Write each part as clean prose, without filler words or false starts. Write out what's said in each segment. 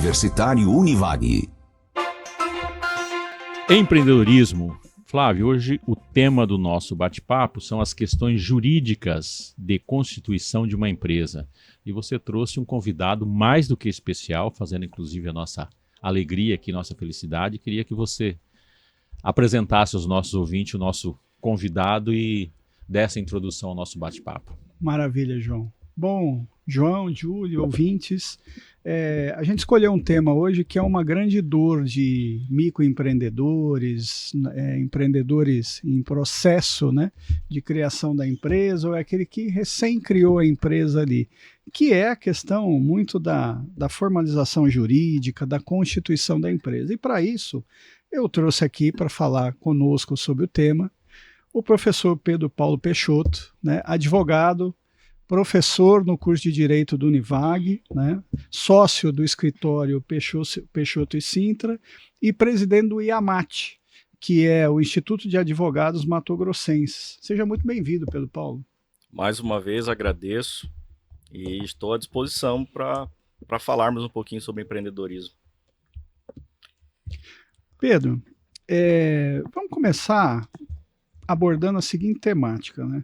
Universitário Univag. Empreendedorismo. Flávio, hoje o tema do nosso bate-papo são as questões jurídicas de constituição de uma empresa. E você trouxe um convidado mais do que especial, fazendo inclusive a nossa alegria aqui, nossa felicidade. Queria que você apresentasse aos nossos ouvintes o nosso convidado e desse a introdução ao nosso bate-papo. Maravilha, João. Bom, João, Júlio, ouvintes, a gente escolheu um tema hoje que é uma grande dor de microempreendedores, empreendedores em processo, né, de criação da empresa, ou é aquele que recém criou a empresa ali, que é a questão muito da formalização jurídica, da constituição da empresa. E para isso, eu trouxe aqui para falar conosco sobre o tema o professor Pedro Paulo Peixoto, né, advogado, professor no curso de Direito do Univag, né, sócio do escritório Peixoto e Sintra e presidente do IAMAT, que é o Instituto de Advogados Mato-Grossenses. Seja muito bem-vindo, Pedro Paulo. Mais uma vez agradeço e estou à disposição para falarmos um pouquinho sobre empreendedorismo. Pedro, vamos começar abordando a seguinte temática, né?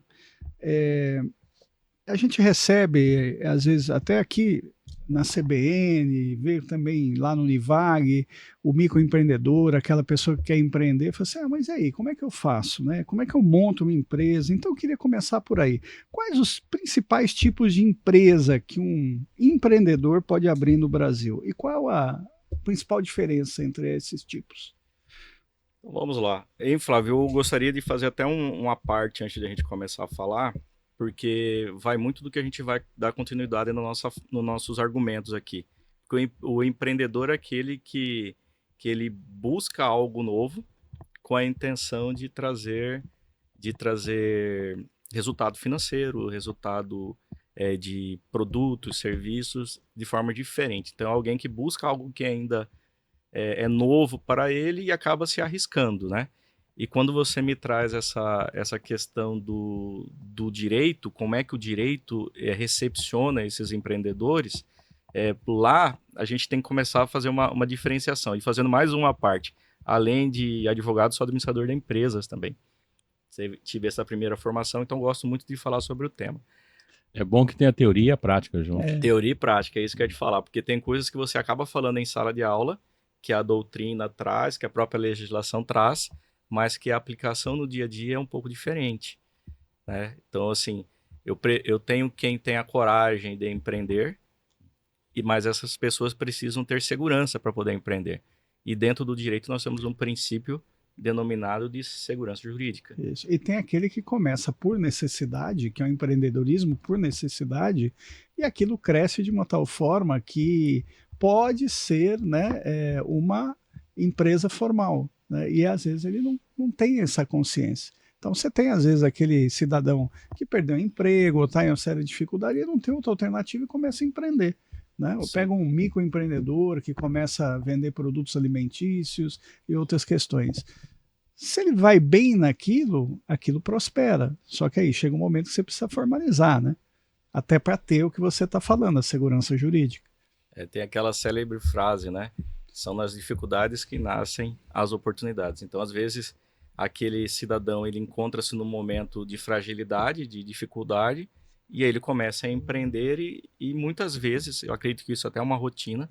A gente recebe, às vezes, até aqui na CBN, veio também lá no Univag, o microempreendedor, aquela pessoa que quer empreender, fala assim, mas aí, como é que eu faço, né? Como é que eu monto uma empresa? Então, eu queria começar por aí. Quais os principais tipos de empresa que um empreendedor pode abrir no Brasil? E qual a principal diferença entre esses tipos? Vamos lá. Hein, Flávio, eu gostaria de fazer até uma parte antes de a gente começar a falar, porque vai muito do que a gente vai dar continuidade nos nossos argumentos aqui. Porque o empreendedor é aquele que ele busca algo novo com a intenção de trazer resultado financeiro, resultado de produtos, serviços de forma diferente. Então, alguém que busca algo que ainda é novo para ele e acaba se arriscando, né? E quando você me traz essa questão do direito, como é que o direito recepciona esses empreendedores, lá a gente tem que começar a fazer uma diferenciação. E fazendo mais uma parte, além de advogado, sou administrador de empresas também. Tive essa primeira formação, então gosto muito de falar sobre o tema. É bom que tenha teoria e a prática, João. Teoria e prática, é isso que eu ia te falar, porque tem coisas que você acaba falando em sala de aula, que a doutrina traz, que a própria legislação traz, mas que a aplicação no dia a dia é um pouco diferente, né? Então, assim, eu tenho quem tem a coragem de empreender, mas essas pessoas precisam ter segurança para poder empreender. E dentro do direito nós temos um princípio denominado de segurança jurídica. Isso. E tem aquele que começa por necessidade, que é o empreendedorismo por necessidade, e aquilo cresce de uma tal forma que pode ser, né, uma empresa formal, né? E às vezes ele não tem essa consciência. Então você tem às vezes aquele cidadão que perdeu o emprego ou está em uma série de dificuldades e não tem outra alternativa e começa a empreender, né? Ou pega um microempreendedor que começa a vender produtos alimentícios e outras questões. Se ele vai bem naquilo, aquilo prospera. Só que aí chega um momento que você precisa formalizar, né? Até para ter o que você está falando, a segurança jurídica. Tem aquela célebre frase, né? São nas dificuldades que nascem as oportunidades. Então, às vezes, aquele cidadão ele encontra-se num momento de fragilidade, de dificuldade, e aí ele começa a empreender e muitas vezes, eu acredito que isso até é uma rotina,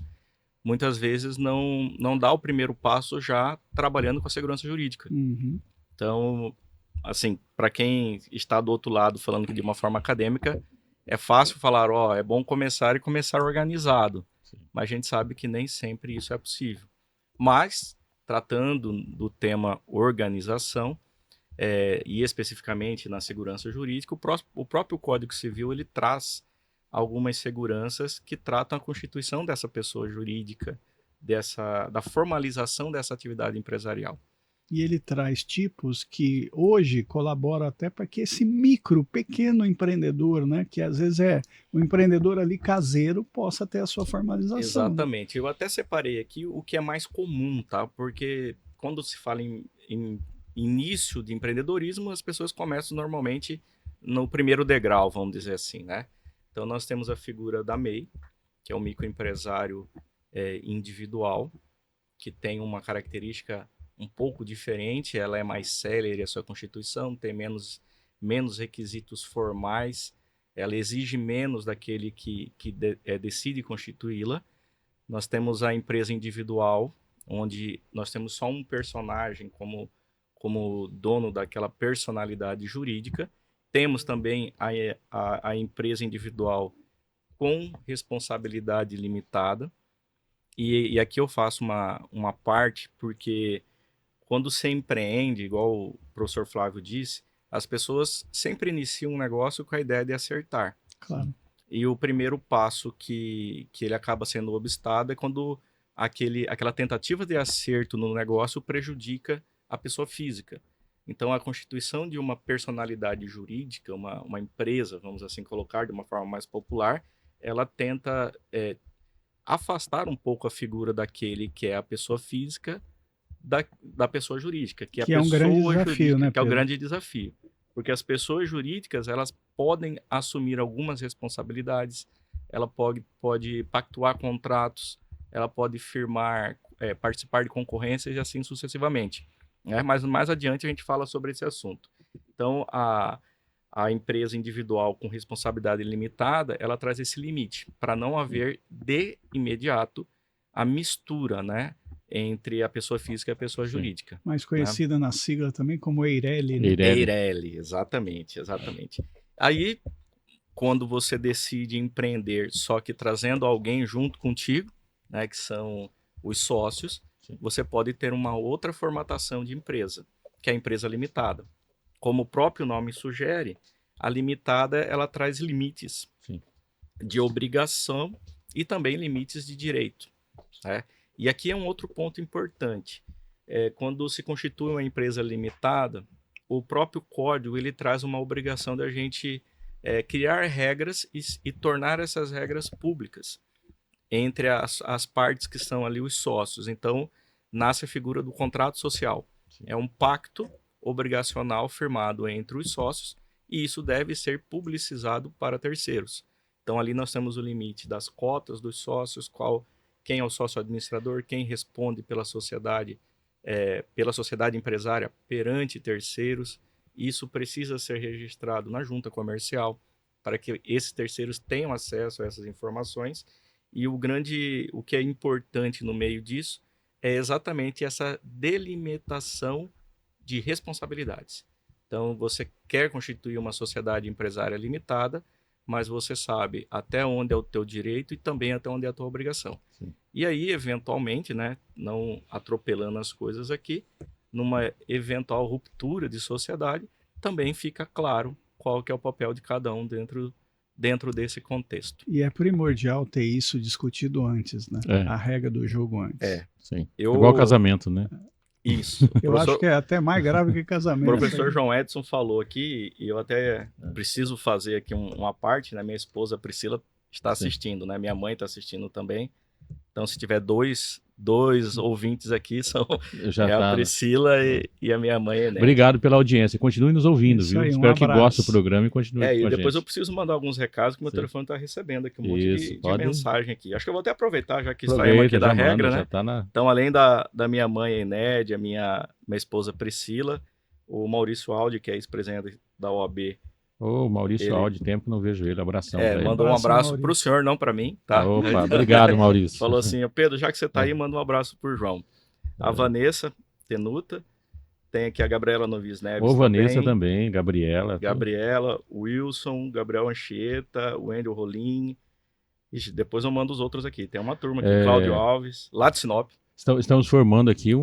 muitas vezes não dá o primeiro passo já trabalhando com a segurança jurídica. Uhum. Então, assim, para quem está do outro lado falando que de uma forma acadêmica, é fácil falar, é bom começar e começar organizado. Sim. Mas a gente sabe que nem sempre isso é possível. Mas, tratando do tema organização, e especificamente na segurança jurídica, o próprio Código Civil ele traz algumas seguranças que tratam a constituição dessa pessoa jurídica, da formalização dessa atividade empresarial. E ele traz tipos que hoje colaboram até para que esse pequeno empreendedor, né, que às vezes é um empreendedor ali caseiro, possa ter a sua formalização. Exatamente. Eu até separei aqui o que é mais comum, tá? Porque quando se fala em início de empreendedorismo, as pessoas começam normalmente no primeiro degrau, vamos dizer assim, né? Então nós temos a figura da MEI, que é o microempresário individual, que tem uma característica um pouco diferente, ela é mais célere a sua constituição, tem menos requisitos formais, ela exige menos daquele que decide constituí-la. Nós temos a empresa individual, onde nós temos só um personagem como dono daquela personalidade jurídica. Temos também a empresa individual com responsabilidade limitada. E aqui eu faço uma parte, porque quando você empreende, igual o professor Flávio disse, as pessoas sempre iniciam um negócio com a ideia de acertar. Claro. E o primeiro passo que ele acaba sendo obstado é quando aquela tentativa de acerto no negócio prejudica a pessoa física. Então, a constituição de uma personalidade jurídica, uma empresa, vamos assim colocar, de uma forma mais popular, ela tenta afastar um pouco a figura daquele que é a pessoa física da pessoa jurídica, que é a um pessoa grande desafio, jurídica, né, que é o Pedro? grande desafio. Porque as pessoas jurídicas, elas podem assumir algumas responsabilidades, ela pode pactuar contratos, ela pode firmar, participar de concorrências e assim sucessivamente. Mas mais adiante a gente fala sobre esse assunto. Então, a empresa individual com responsabilidade limitada, ela traz esse limite, para não haver de imediato a mistura, né, entre a pessoa física e a pessoa jurídica. Mais conhecida na sigla também como EIRELI. Né? EIRELI, exatamente. Aí, quando você decide empreender, só que trazendo alguém junto contigo, né, que são os sócios, você pode ter uma outra formatação de empresa, que é a empresa limitada. Como o próprio nome sugere, a limitada ela traz limites de obrigação e também limites de direito. Né? E aqui é um outro ponto importante. Quando se constitui uma empresa limitada, o próprio código ele traz uma obrigação da gente criar regras e tornar essas regras públicas entre as partes que são ali os sócios. Então, nasce a figura do contrato social. É um pacto obrigacional firmado entre os sócios e isso deve ser publicizado para terceiros. Então, ali nós temos o limite das cotas dos sócios, quem é o sócio administrador, quem responde pela sociedade empresária perante terceiros. Isso precisa ser registrado na junta comercial para que esses terceiros tenham acesso a essas informações. E o que é importante no meio disso é exatamente essa delimitação de responsabilidades. Então, você quer constituir uma sociedade empresária limitada, mas você sabe até onde é o teu direito e também até onde é a tua obrigação. Sim. E aí, eventualmente, né, não atropelando as coisas aqui, numa eventual ruptura de sociedade, também fica claro qual que é o papel de cada um dentro desse contexto. E é primordial ter isso discutido antes, né? A regra do jogo antes. Sim. Igual casamento, né? Isso. Eu acho que é até mais grave que casamento. O professor João Edson falou aqui, e eu até preciso fazer aqui uma parte, né? Minha esposa Priscila está assistindo, né? Minha mãe está assistindo também. Então, se tiver dois ouvintes aqui, são a Priscila e a minha mãe, né? Obrigado pela audiência. Continue nos ouvindo, Isso viu? aí, Espero que gostem do programa e continue com a gente. E depois eu preciso mandar alguns recados, que meu telefone está recebendo aqui um monte de mensagem aqui. Acho que eu vou até aproveitar, já que saímos aqui da regra, né? Então, além da minha mãe, Enédia, minha esposa Priscila, o Maurício Aldi, que é ex-presidente da OAB. Ô, Maurício Aldi, tempo não vejo ele. Abração. Mandou um abraço para o senhor, não para mim, tá? Opa, obrigado, Maurício. Falou assim, Pedro, já que você está aí, manda um abraço para o João. A Vanessa Tenuta, tem aqui a Gabriela Novis Neves. Vanessa também, Gabriela, Wilson, Gabriel Anchieta, o Wendel Rolim. Ixi, depois eu mando os outros aqui. Tem uma turma aqui, Cláudio Alves, lá de Sinop. Estamos formando aqui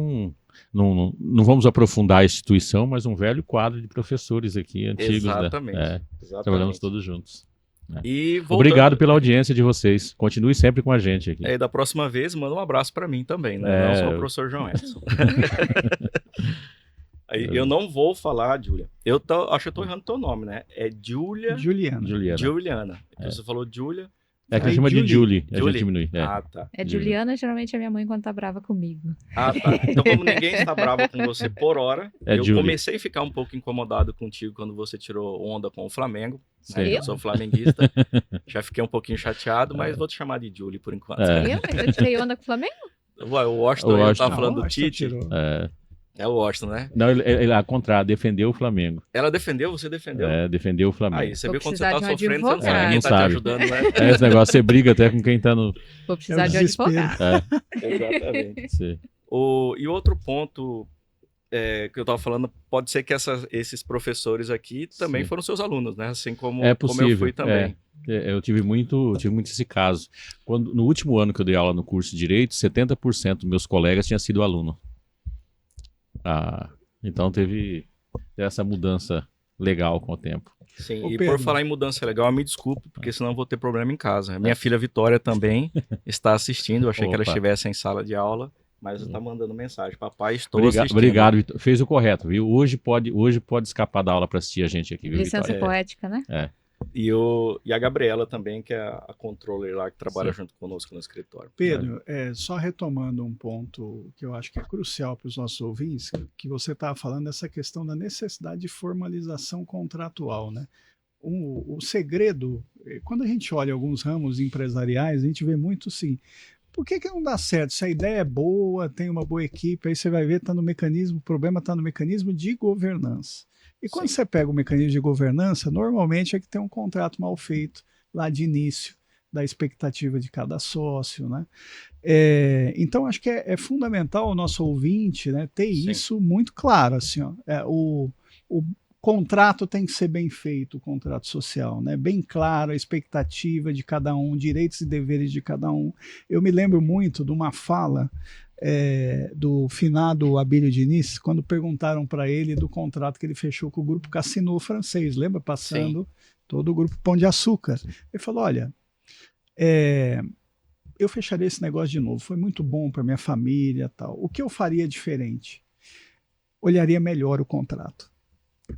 não vamos aprofundar a instituição, mas um velho quadro de professores aqui, antigos. Exatamente. Trabalhamos todos juntos. E Obrigado pela audiência de vocês. Continue sempre com a gente aqui. Da próxima vez, manda um abraço para mim também, né? Não só o professor João Edson. Eu não vou falar, Júlia. Acho que eu estou errando teu nome, né? É Juliana. Então você falou Júlia. Que a gente chama de Julie, a gente diminui. Tá. Juliana, geralmente é minha mãe quando tá brava comigo. Tá. Então, como ninguém está bravo com você por hora, eu comecei a ficar um pouco incomodado contigo quando você tirou onda com o Flamengo. Sim. Eu sou flamenguista, já fiquei um pouquinho chateado, mas vou te chamar de Julie por enquanto. É. Mas eu tirei onda com o Flamengo? Ué, o Washington, O ele Washington. tava falando do Washington Tite. tirou. É o Washington, né? Não, ele ao contrário, defendeu o Flamengo. Ela defendeu, você defendeu? Defendeu o Flamengo. Aí, você Vou viu quando você precisar tá de um sofrendo, você não sabe advogado. quem Não tá te sabe. ajudando, né? Esse negócio, você briga até com quem tá no... Vou precisar de um desespero. advogado. Exatamente. Sim. E outro ponto que eu tava falando, pode ser que esses professores aqui também Sim. foram seus alunos, né? Assim como, É como possível. eu fui também. Eu tive muito esse caso. No último ano que eu dei aula no curso de Direito, 70% dos meus colegas tinham sido aluno. Então teve essa mudança legal com o tempo. Sim, Ô, e Pedro. por falar em mudança legal, me desculpe, porque senão eu vou ter problema em casa. Minha filha Vitória também está assistindo, eu achei que ela Opa. estivesse em sala de aula, mas está mandando mensagem. Papai, estou assistindo. Obrigado, Vitor. Fez o correto, viu? Hoje pode escapar da aula para assistir a gente aqui, viu, Licença Vitória? poética, né? E a Gabriela também, que é a controller lá, que trabalha Sim. junto conosco no escritório. Pedro, só retomando um ponto que eu acho que é crucial para os nossos ouvintes, que você estava falando dessa questão da necessidade de formalização contratual, né? O segredo, quando a gente olha alguns ramos empresariais, a gente vê muito assim, por que não dá certo? Se a ideia é boa, tem uma boa equipe, aí você vai ver, o problema está no mecanismo de governança. E quando Sim. você pega o mecanismo de governança, normalmente é que tem um contrato mal feito lá de início, da expectativa de cada sócio, né? Então, acho que é fundamental o nosso ouvinte, né, ter Sim. isso muito claro. Assim, ó, o contrato tem que ser bem feito, o contrato social, né? Bem claro, a expectativa de cada um, direitos e deveres de cada um. Eu me lembro muito de uma fala do finado Abílio Diniz, quando perguntaram para ele do contrato que ele fechou com o grupo Cassino francês, lembra? Passando todo o grupo Pão de Açúcar. Ele falou, olha, eu fecharia esse negócio de novo, foi muito bom para minha família, tal. O que eu faria diferente? Olharia melhor o contrato.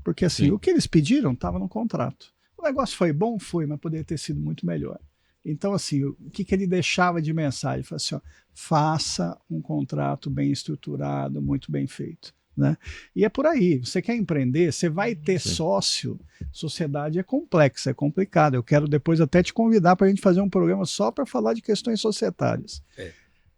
Porque assim, Sim. o que eles pediram estava no contrato. O negócio foi bom? Foi, mas poderia ter sido muito melhor. Então, assim, o que ele deixava de mensagem? Ele falou assim, ó, faça um contrato bem estruturado, muito bem feito. Né? E é por aí, você quer empreender, você vai ter Sim. sócio, sociedade é complexa, é complicado. Eu quero depois até te convidar para a gente fazer um programa só para falar de questões societárias.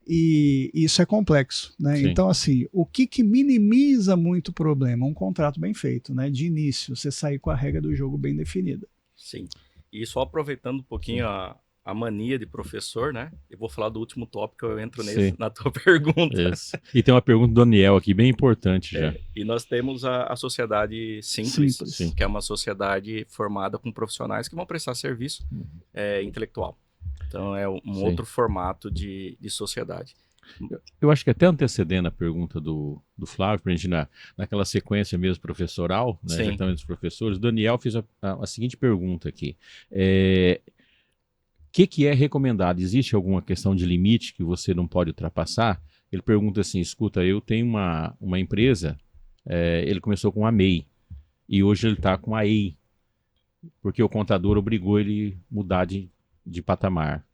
E isso é complexo, né? Sim. Então, assim, o que minimiza muito o problema? Um contrato bem feito, né? De início, você sair com a regra do jogo bem definida. Sim. E só aproveitando um pouquinho a mania de professor, né? Eu vou falar do último tópico, eu entro Sim. na tua pergunta. Isso. E tem uma pergunta do Daniel aqui, bem importante já. E nós temos a sociedade Simples, Simples. que é uma sociedade formada com profissionais que vão prestar serviço intelectual. Então é um Sim. outro formato de sociedade. Eu acho que até antecedendo a pergunta do Flávio, para a gente naquela sequência mesmo professoral, né, Sim. já estamos dos professores, o Daniel fez a seguinte pergunta aqui. O que é recomendado? Existe alguma questão de limite que você não pode ultrapassar? Ele pergunta assim, escuta, eu tenho uma empresa, ele começou com a MEI, e hoje ele está com a EI, porque o contador obrigou ele a mudar de patamar.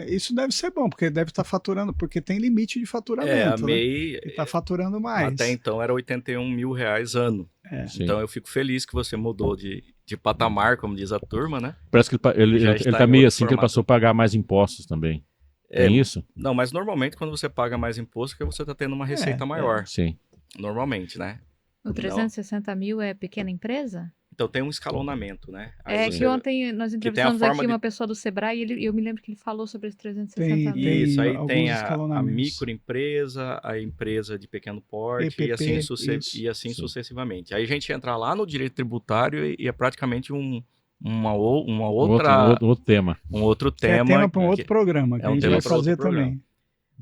Isso deve ser bom, porque ele deve estar faturando, porque tem limite de faturamento. A né? MEI, Ele está faturando mais. até então, era R$81 mil ano. Sim. Então eu fico feliz que você mudou de patamar, como diz a turma, né? Parece que ele Já está está em meio outro assim, que ele formato. passou a pagar mais impostos também. Tem isso? Não, mas normalmente quando você paga mais imposto, é porque você está tendo uma receita maior. Sim. Normalmente, né? O 360 mil é pequena empresa? Então tem um escalonamento, né? Aí Que você- ontem nós que tem a entrevistamos forma aqui de- uma pessoa do Sebrae e eu me lembro que ele falou sobre esse 360 mil. Isso, aí alguns tem a escalonamentos. microempresa, a empresa de pequeno porte EPP, e assim, isso. assim Sim. sucessivamente. Aí a gente entra lá no direito tributário e é praticamente um Outro tema. outro Que é tema. tema para um que- outro programa, que é a um gente tema vai para outro fazer programa. também.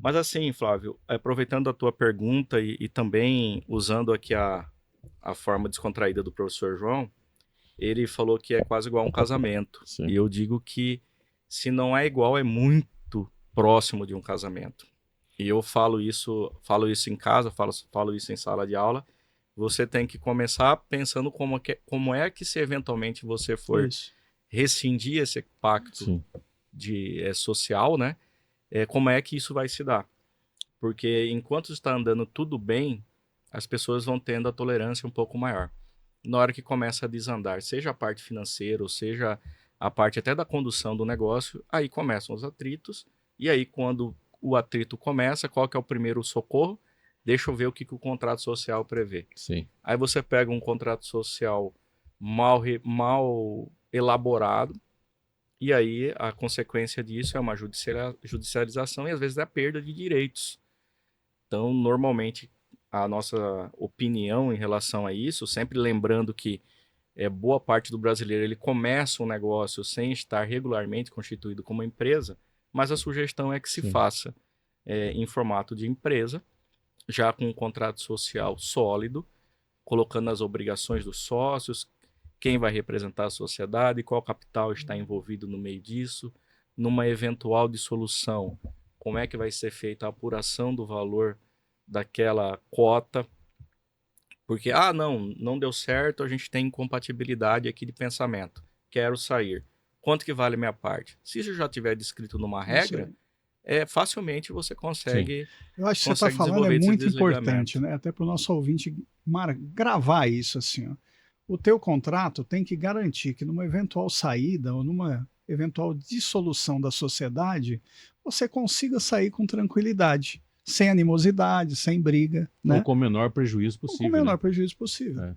Mas assim, Flávio, aproveitando a tua pergunta e também usando aqui a forma descontraída do professor João, ele falou que é quase igual a um casamento. Sim. E eu digo que se não é igual, é muito próximo de um casamento. E eu falo isso em casa, falo isso em sala de aula. Você tem que começar pensando como é que se eventualmente você for Isso. rescindir esse pacto Sim. social, né? Como é que isso vai se dar? Porque enquanto está andando tudo bem, as pessoas vão tendo a tolerância um pouco maior. na hora que começa a desandar, seja a parte financeira, ou seja a parte até da condução do negócio, aí começam os atritos, e aí quando o atrito começa, qual que é o primeiro socorro? Deixa eu ver o que o contrato social prevê. Sim. Aí você pega um contrato social mal elaborado, e aí a consequência disso é uma judicialização e às vezes é a perda de direitos. Então, normalmente, a nossa opinião em relação a isso, sempre lembrando que boa parte do brasileiro ele começa um negócio sem estar regularmente constituído como empresa, mas a sugestão é que se Sim. faça em formato de empresa, já com um contrato social sólido, colocando as obrigações dos sócios, quem vai representar a sociedade, qual capital está envolvido no meio disso, numa eventual dissolução, como é que vai ser feita a apuração do valor daquela cota, porque, não deu certo, a gente tem incompatibilidade aqui de pensamento, quero sair. Quanto que vale a minha parte? Se isso já tiver descrito numa regra, facilmente você consegue. Eu acho que você está falando é muito importante, né? Até para o nosso ouvinte gravar isso assim. Ó. O teu contrato tem que garantir que numa eventual saída ou numa eventual dissolução da sociedade, você consiga sair com tranquilidade, sem animosidade, sem briga. Né? Ou com o menor prejuízo possível. Ou com o menor prejuízo possível.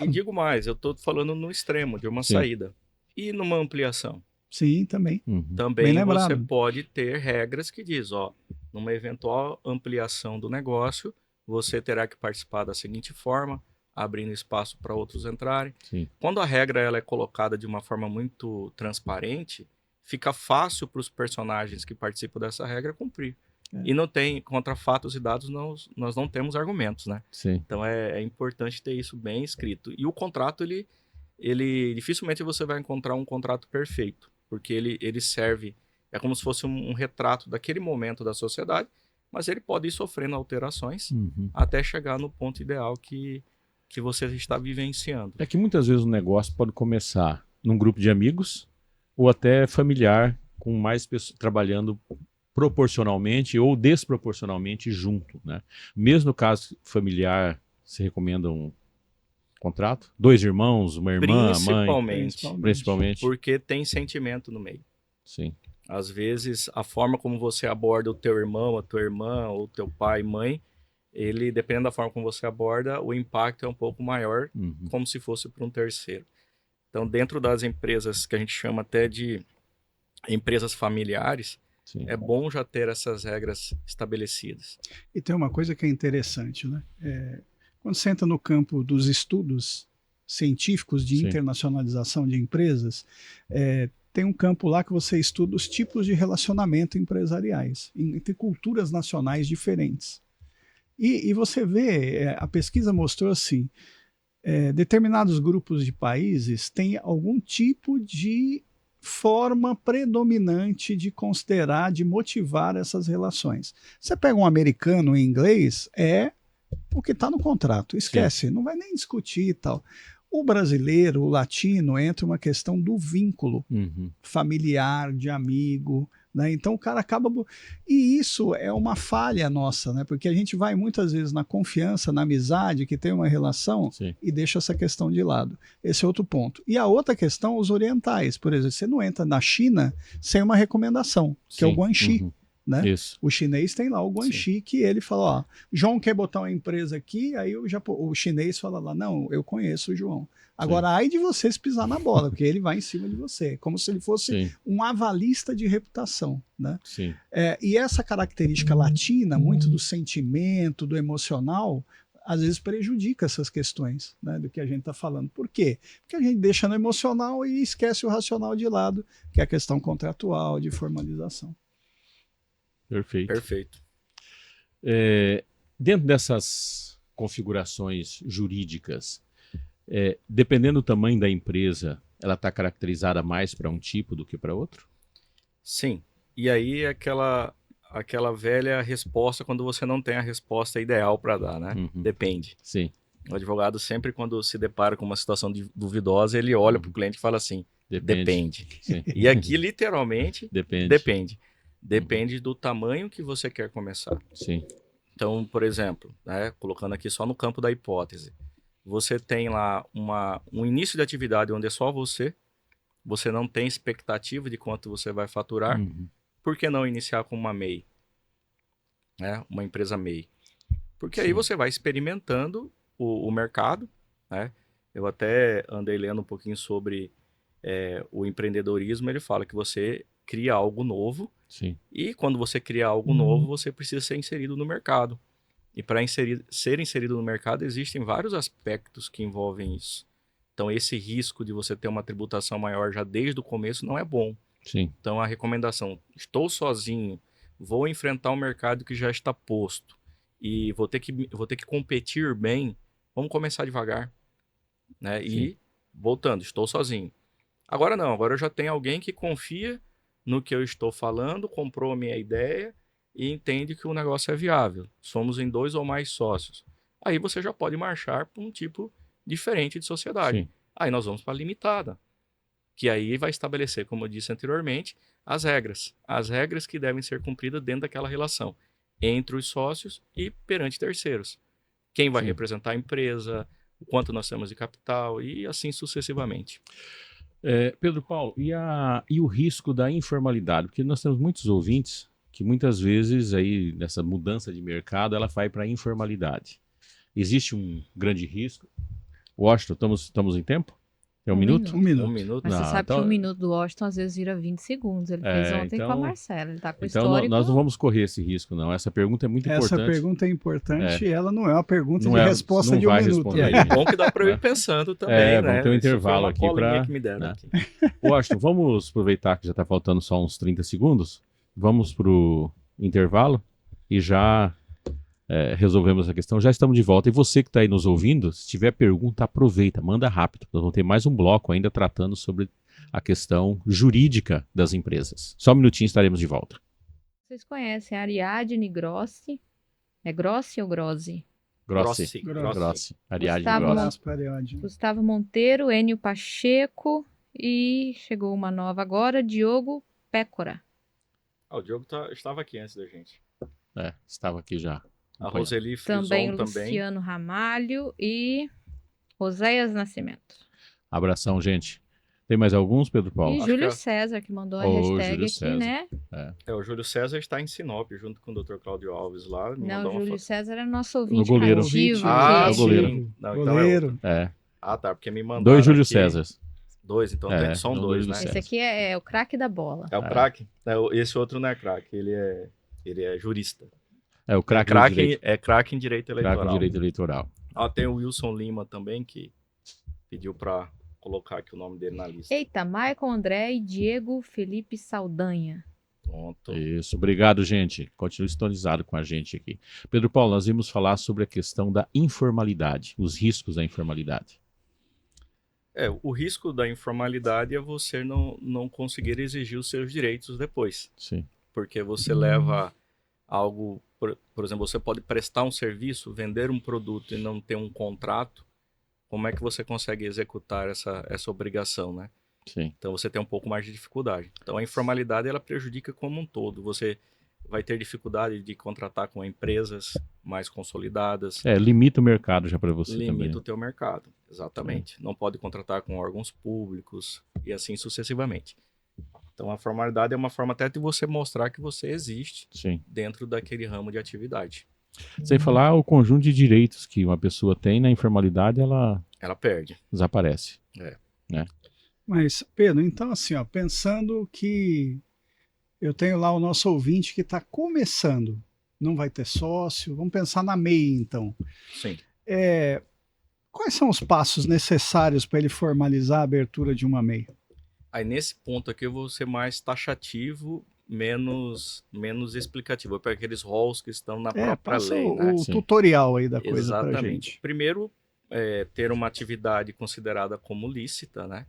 E digo mais, eu estou falando no extremo de uma saída. E numa ampliação? Sim, também. Também você pode ter regras que diz, numa eventual ampliação do negócio, você terá que participar da seguinte forma, abrindo espaço para outros entrarem. Sim. Quando a regra ela é colocada de uma forma muito transparente, fica fácil para os personagens que participam dessa regra cumprir. E não tem, contra fatos e dados, nós não temos argumentos, né? Sim. Então é importante ter isso bem escrito. E o contrato, ele dificilmente você vai encontrar um contrato perfeito, porque ele serve, é como se fosse um retrato daquele momento da sociedade, mas ele pode ir sofrendo alterações até chegar no ponto ideal que você está vivenciando. É que muitas vezes o negócio pode começar num grupo de amigos ou até familiar, com mais pessoas trabalhando proporcionalmente ou desproporcionalmente junto, né? Mesmo no caso familiar, se recomenda um contrato? 2 irmãos, uma irmã, mãe? Principalmente. Porque tem sentimento no meio. Sim. Às vezes, a forma como você aborda o teu irmão, a tua irmã, ou teu pai, mãe, dependendo da forma como você aborda, o impacto é um pouco maior, como se fosse para um terceiro. Então, dentro das empresas que a gente chama até de empresas familiares, Sim. É bom já ter essas regras estabelecidas. E tem uma coisa que é interessante, né? Quando você entra no campo dos estudos científicos de internacionalização de empresas, tem um campo lá que você estuda os tipos de relacionamento empresariais entre culturas nacionais diferentes. E você vê, a pesquisa mostrou assim, determinados grupos de países têm algum tipo de forma predominante de considerar, de motivar essas relações. Você pega um americano em inglês, é o que está no contrato, esquece, não vai nem discutir e tal. O brasileiro, o latino, entra uma questão do vínculo familiar, de amigo, né? Então o cara acaba... E isso é uma falha nossa, né? Porque a gente vai muitas vezes na confiança, na amizade, que tem uma relação, e deixa essa questão de lado. Esse é outro ponto. E a outra questão, os orientais. Por exemplo, você não entra na China sem uma recomendação, que é o guanxi. Né? O chinês tem lá o guanxi, que ele fala, João quer botar uma empresa aqui, aí o chinês fala lá, não, eu conheço o João. Agora, ai de vocês pisar na bola, porque ele vai em cima de você, como se ele fosse um avalista de reputação. Né? E essa característica latina, muito do sentimento, do emocional, às vezes prejudica essas questões, né, do que a gente está falando. Por quê? Porque a gente deixa no emocional e esquece o racional de lado, que é a questão contratual, de formalização. Perfeito. Dentro dessas configurações jurídicas, dependendo do tamanho da empresa, ela está caracterizada mais para um tipo do que para outro? Sim. E aí aquela velha resposta quando você não tem a resposta ideal para dar, né? Depende. Sim. O advogado sempre, quando se depara com uma situação duvidosa, ele olha para o cliente e fala assim, depende. E aqui, literalmente, depende. Depende do tamanho que você quer começar. Sim. Então, por exemplo, né, colocando aqui só no campo da hipótese, você tem lá um início de atividade onde é só você não tem expectativa de quanto você vai faturar, por que não iniciar com uma MEI? Né? Uma empresa MEI. Porque aí você vai experimentando o mercado, né? Eu até andei lendo um pouquinho sobre o empreendedorismo, ele fala que você cria algo novo, Sim. e quando você cria algo novo, você precisa ser inserido no mercado. E para ser inserido no mercado, existem vários aspectos que envolvem isso. Então, esse risco de você ter uma tributação maior já desde o começo não é bom. Sim. Então, a recomendação, estou sozinho, vou enfrentar um mercado que já está posto e vou ter que competir bem, vamos começar devagar. Né? E, voltando, estou sozinho. Agora não, agora eu já tenho alguém que confia no que eu estou falando, comprou a minha ideia e entende que o negócio é viável. Somos em 2 ou mais sócios. Aí você já pode marchar para um tipo diferente de sociedade. Sim. Aí nós vamos para a limitada, que aí vai estabelecer, como eu disse anteriormente, as regras que devem ser cumpridas dentro daquela relação entre os sócios e perante terceiros. Quem vai representar a empresa, o quanto nós temos de capital e assim sucessivamente. Pedro Paulo, e o risco da informalidade? Porque nós temos muitos ouvintes que muitas vezes aí nessa mudança de mercado ela vai para a informalidade. Existe um grande risco? Washington, estamos em tempo? É um minuto? Um minuto. Um minuto. Mas Não, você sabe então- que 1 minuto do Washington às vezes vira 20 segundos. Ele fez ontem com a então- Marcela. Ele tá com o Então histórico. nós não vamos correr esse risco, não. Essa pergunta é muito Essa importante. pergunta é importante e ela não é uma pergunta Não de é- resposta não de um vai minuto. responder. É bom que dá para eu ir pensando também, né? vamos ter um Isso foi intervalo uma aqui colinha pra- que me deram né? aqui. Washington, vamos aproveitar que já está faltando só uns 30 segundos. Vamos para o intervalo e já resolvemos essa questão. Já estamos de volta. E você que está aí nos ouvindo, se tiver pergunta, aproveita, manda rápido. Nós vamos ter mais um bloco ainda tratando sobre a questão jurídica das empresas. Só um minutinho, estaremos de volta. Vocês conhecem a Ariadne Grossi? É Grossi ou Grossi? Grossi. Grossi. Ariadne Gustavo Grossi. Abraço para a Ariadne. Gustavo Monteiro, Enio Pacheco e chegou uma nova agora, Diogo Pécora. O Diogo estava aqui antes da gente. Estava aqui já. A Roseli Frison Também o também. Luciano Ramalho e Oséias Nascimento. Abração, gente. Tem mais alguns, Pedro Paulo? E Acho Júlio que César, que mandou a Ô, hashtag Júlio aqui, César. né? O Júlio César está em Sinop, junto com o Dr. Cláudio Alves lá. Me Não, mandou o uma Júlio foto. César é nosso ouvinte goleiro. cativo. Ah, é o aqui. goleiro. sim. Não, então Goleiro. tá, porque me mandaram 2 Júlio aqui. Césars. 2, então são não, 2, Júlio né? César. Esse aqui é o craque da bola. É o craque? Esse outro não é craque, ele é jurista. É o craque do direito. É craque em direito eleitoral. Craque em direito eleitoral. Tem o Wilson Lima também, que pediu para colocar aqui o nome dele na lista. Eita, Maicon André e Diego Felipe Saldanha. Pronto. Isso, obrigado, gente. Continue sintonizado com a gente aqui. Pedro Paulo, nós vimos falar sobre a questão da informalidade, os riscos da informalidade. O risco da informalidade é você não conseguir exigir os seus direitos depois. Sim. Porque você leva algo, por exemplo, você pode prestar um serviço, vender um produto e não ter um contrato, como é que você consegue executar essa obrigação, né? Sim. Então você tem um pouco mais de dificuldade. Então a informalidade ela prejudica como um todo. Você vai ter dificuldade de contratar com empresas mais consolidadas. Limita o mercado já para você Limita também. o teu mercado, exatamente. Não pode contratar com órgãos públicos e assim sucessivamente. Então a formalidade é uma forma até de você mostrar que você existe Sim. dentro daquele ramo de atividade. Sem falar o conjunto de direitos que uma pessoa tem na informalidade, ela Ela perde. desaparece. Mas, Pedro, então assim, ó, pensando que eu tenho lá o nosso ouvinte que está começando, não vai ter sócio, vamos pensar na MEI então. Sim. Quais são os passos necessários para ele formalizar a abertura de uma MEI? Aí nesse ponto aqui eu vou ser mais taxativo, menos explicativo, para aqueles roles que estão na própria Passa lei, o né? Sim. tutorial aí da coisa para Exatamente. gente. Primeiro, ter uma atividade considerada como lícita, né?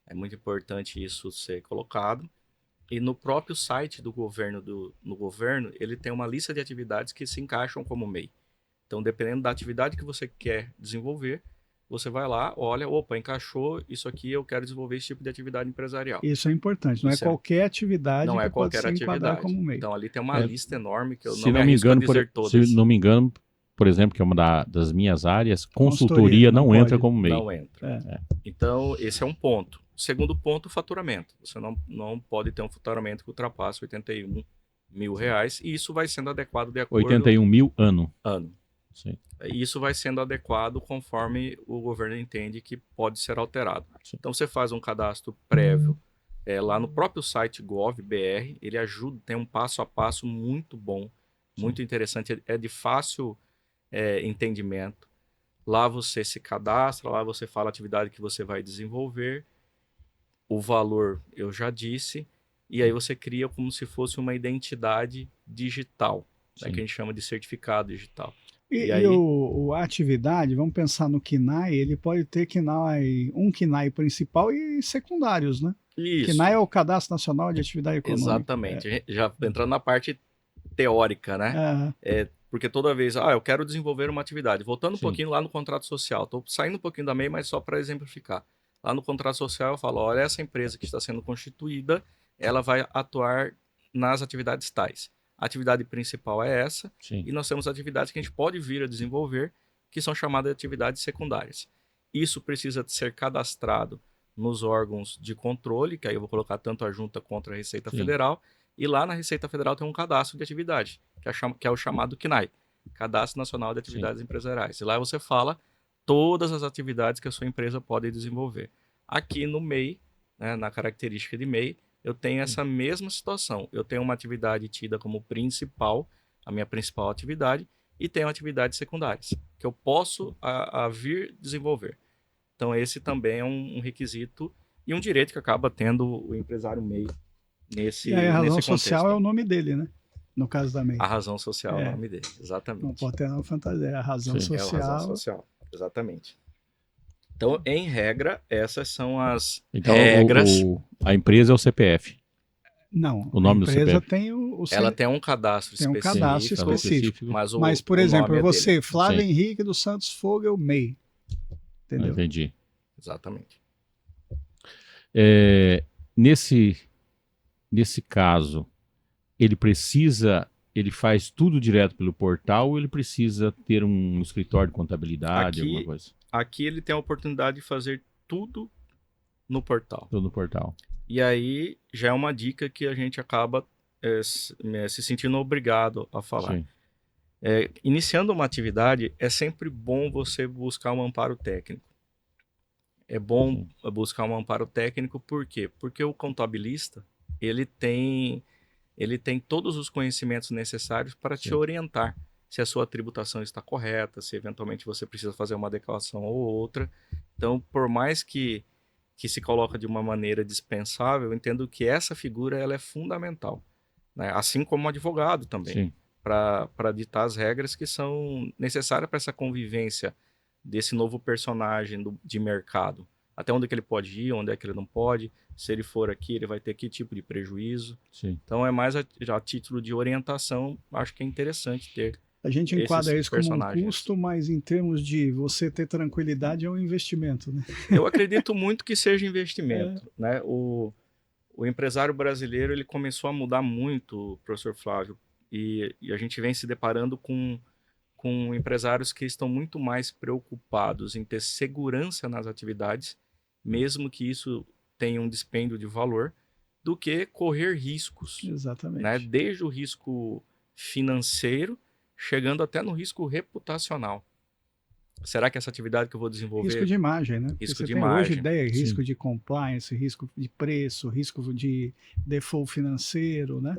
É muito importante isso ser colocado. E no próprio site do governo, no governo, ele tem uma lista de atividades que se encaixam como MEI. Então, dependendo da atividade que você quer desenvolver, você vai lá, olha, opa, encaixou isso aqui, eu quero desenvolver esse tipo de atividade empresarial. Isso é importante, não Isso é qualquer atividade Não é que pode qualquer se enquadrar atividade. como MEI. Então, ali tem uma lista enorme que eu Se não me não me arrisco a engano, dizer todas. se não me engano, por exemplo, que é uma das minhas áreas, Consultoria, consultoria não não entra pode. como MEI. Não entra. É. Então, esse é um ponto. Segundo ponto, o faturamento. Você não pode ter um faturamento que ultrapasse R$ 81 mil, e isso vai sendo adequado de acordo 81 mil ano. ano. Sim. E isso vai sendo adequado conforme o governo entende que pode ser alterado. Sim. Então, você faz um cadastro prévio lá no próprio site Gov.br, ele ajuda, tem um passo a passo muito bom, muito interessante, é de fácil entendimento. Lá você se cadastra, lá você fala a atividade que você vai desenvolver, o valor eu já disse, e aí você cria como se fosse uma identidade digital, né, que a gente chama de certificado digital. E aí, a atividade, vamos pensar no KNAI, ele pode ter um KNAI principal e secundários, né? isso, KNAI é o Cadastro Nacional de Atividade Econômica. exatamente. Já entrando na parte teórica, né? Porque toda vez, eu quero desenvolver uma atividade. Voltando um pouquinho lá no contrato social, estou saindo um pouquinho da MEI, mas só para exemplificar. Lá no contrato social eu falo, olha, essa empresa que está sendo constituída, ela vai atuar nas atividades tais. A atividade principal é essa, e nós temos atividades que a gente pode vir a desenvolver, que são chamadas de atividades secundárias. Isso precisa ser cadastrado nos órgãos de controle, que aí eu vou colocar tanto a Junta quanto a Receita Federal, e lá na Receita Federal tem um cadastro de atividade, que é o chamado CNAE, Cadastro Nacional de Atividades Empresariais. E lá você fala todas as atividades que a sua empresa pode desenvolver. Aqui no MEI, né, na característica de MEI, eu tenho essa mesma situação. Eu tenho uma atividade tida como principal, a minha principal atividade, e tenho atividades secundárias, que eu posso vir desenvolver. Então, esse também é um requisito e um direito que acaba tendo o empresário MEI nesse contexto. E aí a razão social é o nome dele, né? No caso da MEI. A razão social é o nome dele, exatamente. Não pode ter uma fantasia, é a razão social. É a razão social, exatamente. Então, em regra, essas são as regras. A empresa é o CPF. Não, o nome a empresa do CPF. tem Ela tem um cadastro específico. Mas por exemplo, nome você, Flávio Sim. Henrique dos Santos Fogel MEI. Entendeu? Entendi. Exatamente. Nesse caso, ele faz tudo direto pelo portal ou ele precisa ter um escritório de contabilidade, alguma coisa? Aqui ele tem a oportunidade de fazer tudo no portal. Tudo no portal. E aí já é uma dica que a gente acaba se sentindo obrigado a falar. Iniciando uma atividade, é sempre bom você buscar um amparo técnico. É bom buscar um amparo técnico, por quê? Porque o contabilista, ele tem todos os conhecimentos necessários para te orientar se a sua tributação está correta, se eventualmente você precisa fazer uma declaração ou outra. Então, por mais que se coloca de uma maneira dispensável, eu entendo que essa figura ela é fundamental, né? Assim como o advogado também, para ditar as regras que são necessárias para essa convivência desse novo personagem de mercado. Até onde é que ele pode ir, onde é que ele não pode, se ele for aqui, ele vai ter que tipo de prejuízo. Então é mais a título de orientação, acho que é interessante ter. A gente enquadra isso como um custo, mas em termos de você ter tranquilidade é um investimento, né? Eu acredito muito que seja investimento, né? O empresário brasileiro ele começou a mudar muito, professor Flávio, e a gente vem se deparando com empresários que estão muito mais preocupados em ter segurança nas atividades, mesmo que isso tenha um dispêndio de valor, do que correr riscos. Exatamente. Né? Desde o risco financeiro, chegando até no risco reputacional. Será que essa atividade que eu vou desenvolver... Risco de imagem, né? Risco de tem imagem. Hoje ideia, risco de compliance, risco de preço, risco de default financeiro, né?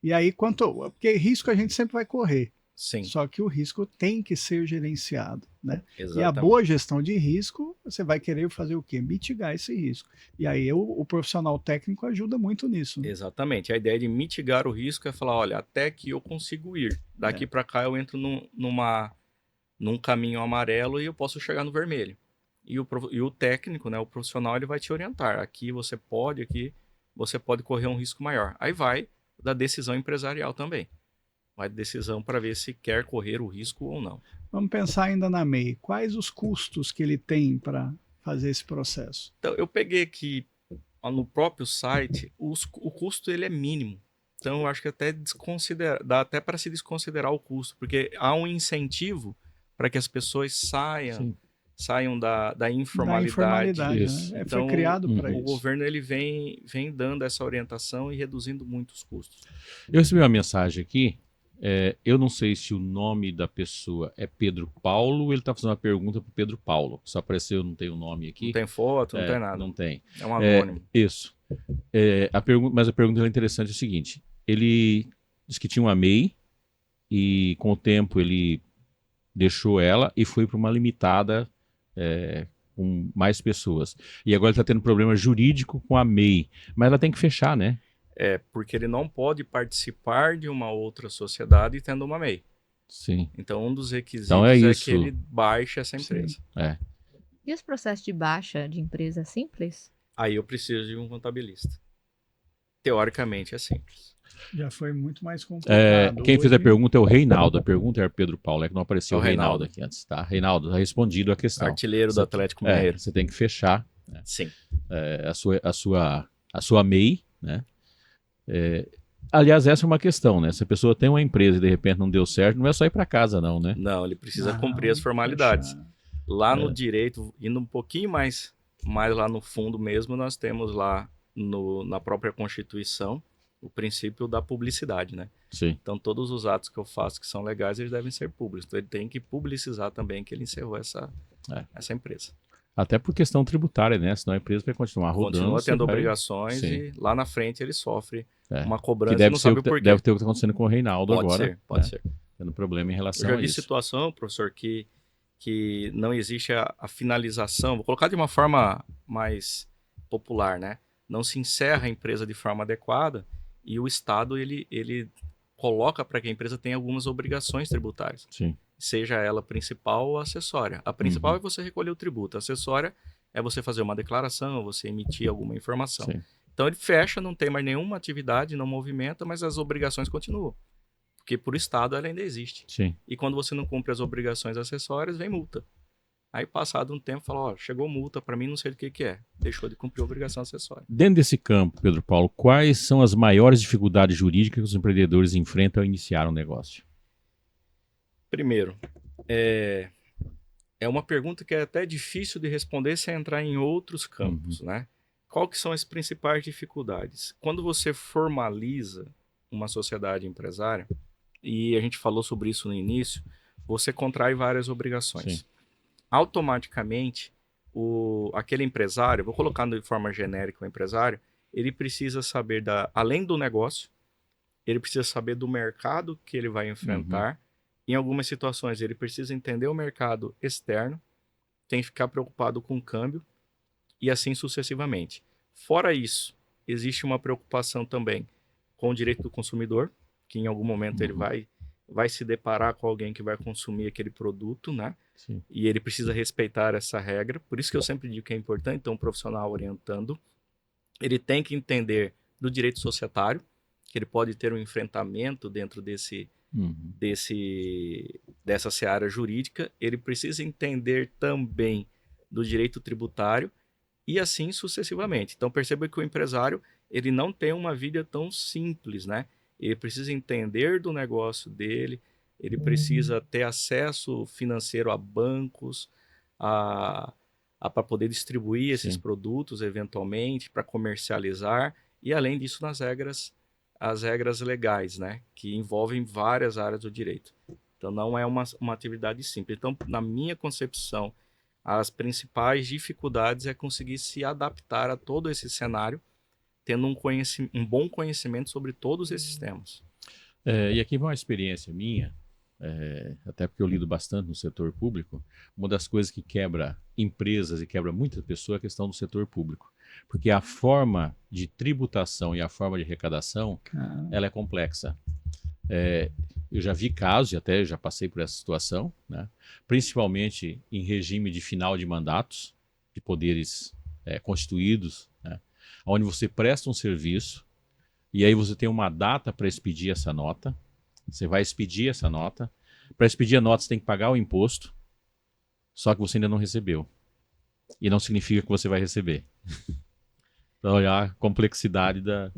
E aí, porque risco a gente sempre vai correr. Sim. Só que o risco tem que ser gerenciado, né? Exatamente. E a boa gestão de risco, você vai querer fazer o quê? Mitigar esse risco. E aí o profissional técnico ajuda muito nisso. Né? Exatamente. A ideia de mitigar o risco é falar, olha, até que eu consigo ir. Daqui para cá eu entro num caminho amarelo e eu posso chegar no vermelho. E o técnico, né, o profissional, ele vai te orientar. Aqui você pode correr um risco maior. Aí vai da decisão empresarial também. Vai de decisão para ver se quer correr o risco ou não. Vamos pensar ainda na MEI. Quais os custos que ele tem para fazer esse processo? Então, eu peguei aqui no próprio site, o custo ele é mínimo. Então, eu acho que dá até para se desconsiderar o custo, porque há um incentivo para que as pessoas Sim. saiam da Da informalidade. informalidade, Isso. né? Então, Foi criado para o isso. governo ele vem dando essa orientação e reduzindo muito os custos. Eu recebi uma mensagem aqui. Eu não sei se o nome da pessoa é Pedro Paulo ou ele está fazendo uma pergunta para Pedro Paulo. Só apareceu, não tem o nome aqui. Não tem foto, não tem nada. Não tem. É um anônimo. Isso. Mas a pergunta é interessante, é o seguinte. Ele disse que tinha uma MEI e com o tempo ele deixou ela e foi para uma limitada com mais pessoas. E agora ele está tendo problema jurídico com a MEI. Mas ela tem que fechar, né? Porque ele não pode participar de uma outra sociedade tendo uma MEI. Sim. Então, um dos requisitos Então é é isso. que ele baixe essa empresa. E os processos de baixa de empresa é simples? Aí eu preciso de um contabilista. Teoricamente é simples. Já foi muito mais complicado. Quem fez a Hoje- pergunta é o Reinaldo. A pergunta é o Pedro Paulo, é que não apareceu É o o Reinaldo Reinaldo. aqui antes, tá? Reinaldo, está respondido a questão. Artilheiro do Você- Atlético Mineiro. Você tem que fechar Sim. a sua MEI, né? Aliás, essa é uma questão, né? Se a pessoa tem uma empresa e de repente não deu certo, não é só ir para casa, não, né? Não, ele precisa Não, cumprir as formalidades. fechar. Lá no direito, indo um pouquinho mais lá no fundo mesmo, nós temos lá na própria Constituição o princípio da publicidade, né? Sim. Então, todos os atos que eu faço que são legais, eles devem ser públicos. Então, ele tem que publicizar também que ele encerrou essa empresa. Até por questão tributária, né? Senão a empresa vai continuar rodando. Continua você tendo vai- obrigações Sim. e lá na frente ele sofre uma Que cobrança e deve, não ser sabe o o que, porquê. deve ter o que está acontecendo com o Reinaldo Pode agora. ser, pode né? ser. Tendo problema em Eu relação já a vi isso. situação, professor, que não existe a finalização. Vou colocar de uma forma mais popular, né? Não se encerra a empresa de forma adequada e o Estado ele coloca para que a empresa tenha algumas obrigações tributárias, Sim. seja ela principal ou acessória. A principal é você recolher o tributo, a acessória é você fazer uma declaração, você emitir alguma informação. Sim. Então ele fecha, não tem mais nenhuma atividade, não movimenta, mas as obrigações continuam. Porque por Estado ela ainda existe. Sim. E quando você não cumpre as obrigações acessórias, vem multa. Aí passado um tempo, fala, ó, chegou multa, para mim não sei do que é. Deixou de cumprir a obrigação acessória. Dentro desse campo, Pedro Paulo, quais são as maiores dificuldades jurídicas que os empreendedores enfrentam ao iniciar um negócio? Primeiro, é uma pergunta que é até difícil de responder sem entrar em outros campos, né? Qual que são as principais dificuldades? Quando você formaliza uma sociedade empresária, e a gente falou sobre isso no início, você contrai várias obrigações. Sim. Automaticamente, aquele empresário, vou colocar de forma genérica o empresário, ele precisa saber, além do negócio, ele precisa saber do mercado que ele vai enfrentar. Em algumas situações, ele precisa entender o mercado externo, tem que ficar preocupado com o câmbio e assim sucessivamente. Fora isso, existe uma preocupação também com o direito do consumidor, que em algum momento ele vai se deparar com alguém que vai consumir aquele produto, né? Sim. E ele precisa respeitar essa regra. Por isso que eu sempre digo que é importante ter um profissional orientando. Ele tem que entender do direito societário, que ele pode ter um enfrentamento dentro dessa seara jurídica. Ele precisa entender também do direito tributário e assim sucessivamente. Então perceba que o empresário ele não tem uma vida tão simples, né? Ele precisa entender do negócio dele, ele precisa ter acesso financeiro a bancos, para poder distribuir esses produtos eventualmente, para comercializar, e além disso as regras legais, né? Que envolvem várias áreas do direito. Então não é uma atividade simples. Então, na minha concepção, as principais dificuldades é conseguir se adaptar a todo esse cenário, tendo um bom conhecimento sobre todos esses temas. E aqui vai uma experiência minha, até porque eu lido bastante no setor público. Uma das coisas que quebra empresas e quebra muitas pessoas é a questão do setor público. Porque a forma de tributação e a forma de arrecadação, ela é complexa. Eu já vi casos, e até já passei por essa situação, né? Principalmente em regime de final de mandatos, de poderes constituídos, né? Onde você presta um serviço e aí você tem uma data para expedir essa nota. Você vai expedir essa nota. Para expedir a nota, você tem que pagar o imposto, só que você ainda não recebeu. E não significa que você vai receber. Para olhar a complexidade da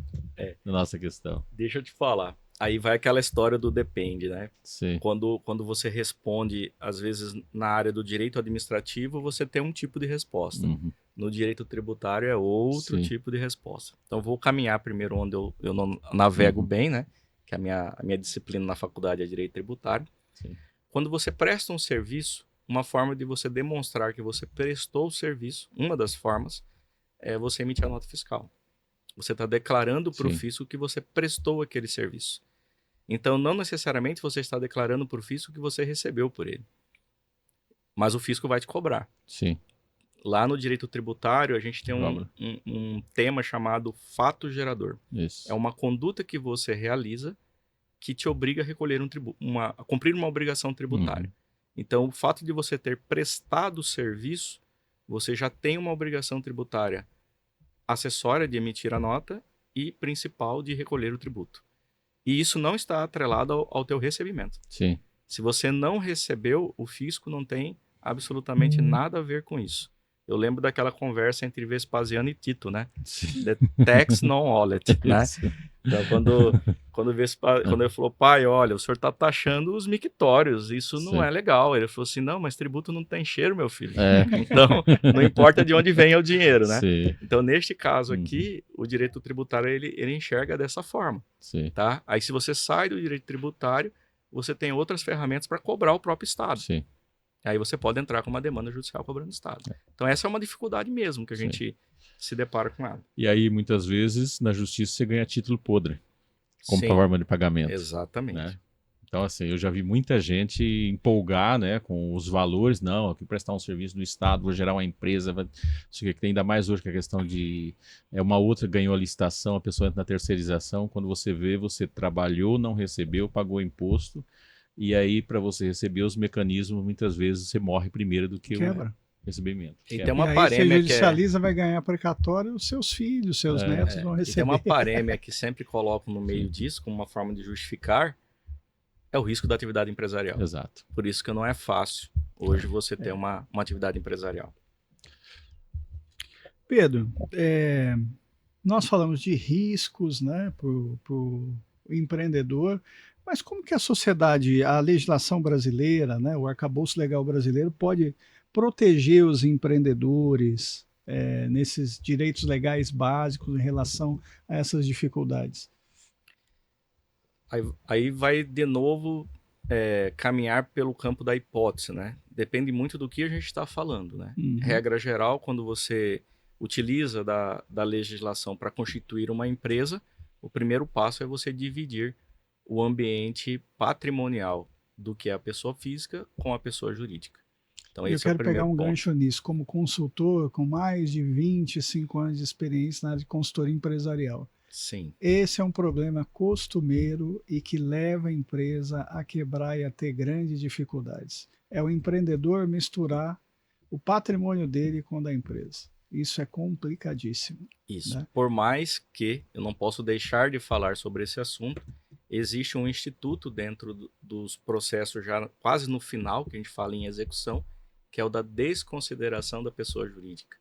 nossa questão. Deixa eu te falar. Aí vai aquela história do depende, né? Sim. Quando você responde, às vezes, na área do direito administrativo, você tem um tipo de resposta. Uhum. No direito tributário é outro Sim. tipo de resposta. Então, vou caminhar primeiro onde eu não navego bem, né? Que a minha disciplina na faculdade é direito tributário. Sim. Quando você presta um serviço, uma forma de você demonstrar que você prestou o serviço, uma das formas, é você emitir a nota fiscal. Você está declarando para o Sim. fisco que você prestou aquele serviço. Então, não necessariamente você está declarando para o fisco que você recebeu por ele. Mas o fisco vai te cobrar. Sim. Lá no direito tributário, a gente tem Cobra. um tema chamado fato gerador. Isso. É uma conduta que você realiza que te obriga a recolher a cumprir uma obrigação tributária. Então, o fato de você ter prestado o serviço, você já tem uma obrigação tributária acessória de emitir a nota e principal de recolher o tributo. E isso não está atrelado ao teu recebimento. Sim. Se você não recebeu, o fisco não tem absolutamente nada a ver com isso. Eu lembro daquela conversa entre Vespasiano e Tito, né? Sim. The tax non olet, né? Isso. Então, quando ele falou, pai, olha, o senhor está taxando os mictórios, isso não Sim. é legal. Ele falou assim, não, mas tributo não tem cheiro, meu filho. É. Então, não importa de onde vem o dinheiro, né? Sim. Então, neste caso aqui, o direito tributário, ele enxerga dessa forma, Sim. tá? Aí, se você sai do direito tributário, você tem outras ferramentas para cobrar o próprio Estado. Sim. Aí você pode entrar com uma demanda judicial cobrando o Estado. Então, essa é uma dificuldade mesmo que a gente se depara com ela. E aí, muitas vezes, na justiça, você ganha título podre, como Sim, forma de pagamento. exatamente. Né? Então, assim, eu já vi muita gente empolgar, né, com os valores. Não, aqui prestar um serviço no Estado, vou gerar uma empresa. Não sei o que tem, ainda mais hoje que a questão de... uma outra ganhou a licitação, a pessoa entra na terceirização. Quando você vê, você trabalhou, não recebeu, pagou imposto. E aí, para você receber os mecanismos, muitas vezes você morre primeiro do que Quebra. o recebimento. E Quebra. tem uma E aí você parêmia que é... judicializa, vai ganhar precatório, os seus filhos, seus netos vão E tem receber. uma parêmia que sempre colocam no meio disso, como uma forma de justificar, é o risco da atividade empresarial. Exato. Por isso que não é fácil hoje você ter uma atividade empresarial. Pedro, nós falamos de riscos, né, para o empreendedor, mas como que a sociedade, a legislação brasileira, né, o arcabouço legal brasileiro pode proteger os empreendedores nesses direitos legais básicos em relação a essas dificuldades? Aí vai de novo caminhar pelo campo da hipótese, né? Depende muito do que a gente está falando, né? Regra geral, quando você utiliza da legislação para constituir uma empresa, o primeiro passo é você dividir o ambiente patrimonial do que é a pessoa física com a pessoa jurídica. Então, Eu esse é o quero pegar primeiro um ponto. gancho nisso, como consultor com mais de 25 anos de experiência na área de consultoria empresarial. Sim. Esse é um problema costumeiro e que leva a empresa a quebrar e a ter grandes dificuldades. É o empreendedor misturar o patrimônio dele com o da empresa. Isso é complicadíssimo. Isso. Né? Por mais que eu não posso deixar de falar sobre esse assunto, existe um instituto dentro dos processos já quase no final, que a gente fala em execução, que é o da desconsideração da pessoa jurídica.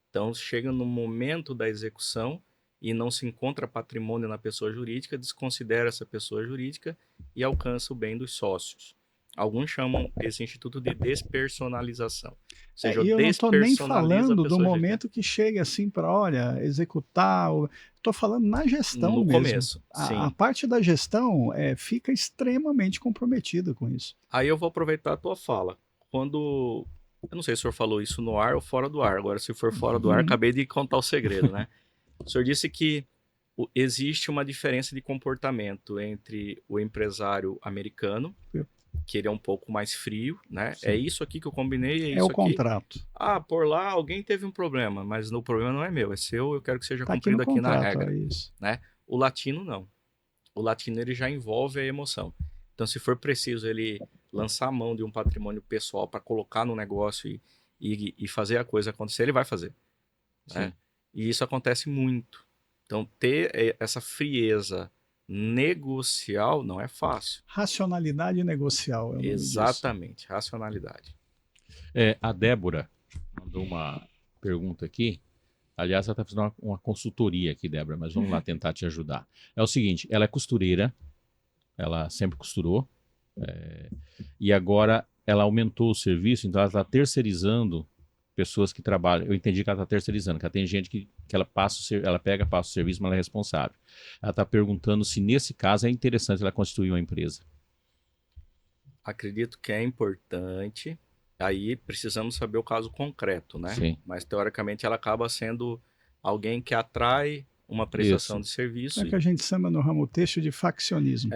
Então, chega no momento da execução e não se encontra patrimônio na pessoa jurídica, desconsidera essa pessoa jurídica e alcança o bem dos sócios. Alguns chamam esse instituto de despersonalização. Ou seja, E eu não estou nem despersonaliza a falando do pessoa jurídica. momento que chega assim para, olha, executar. Estou falando na gestão No mesmo. começo, sim. A parte da gestão fica extremamente comprometida com isso. Aí eu vou aproveitar a tua fala. Quando... Eu não sei se o senhor falou isso no ar ou fora do ar. Agora, se for fora do ar, acabei de contar o segredo, né? O senhor disse que existe uma diferença de comportamento entre o empresário americano, que ele é um pouco mais frio, né? Sim. É isso aqui que eu combinei, é isso o aqui. contrato. Ah, por lá alguém teve um problema, mas o problema não é meu, é seu, eu quero que seja Tá cumprido aqui na contrato, regra. é isso. Né? O latino não. O latino ele já envolve a emoção. Então, se for preciso ele lançar a mão de um patrimônio pessoal para colocar no negócio e fazer a coisa acontecer, ele vai fazer. Né? E isso acontece muito. Então, ter essa frieza negocial não é fácil. Racionalidade negocial. É o nome Exatamente, disso. racionalidade. A Débora mandou uma pergunta aqui. Aliás, ela está fazendo uma consultoria aqui, Débora, mas vamos lá tentar te ajudar. É o seguinte, ela é costureira, ela sempre costurou, e agora ela aumentou o serviço, então ela está terceirizando pessoas que trabalham. Eu entendi que ela está terceirizando, que ela tem gente que ela ela pega, passa o serviço, mas ela é responsável. Ela está perguntando se nesse caso é interessante ela constituir uma empresa. Acredito que é importante. Aí precisamos saber o caso concreto, né? Sim. Mas teoricamente ela acaba sendo alguém que atrai uma prestação de serviço. É que a gente chama no ramo têxtil de faccionismo.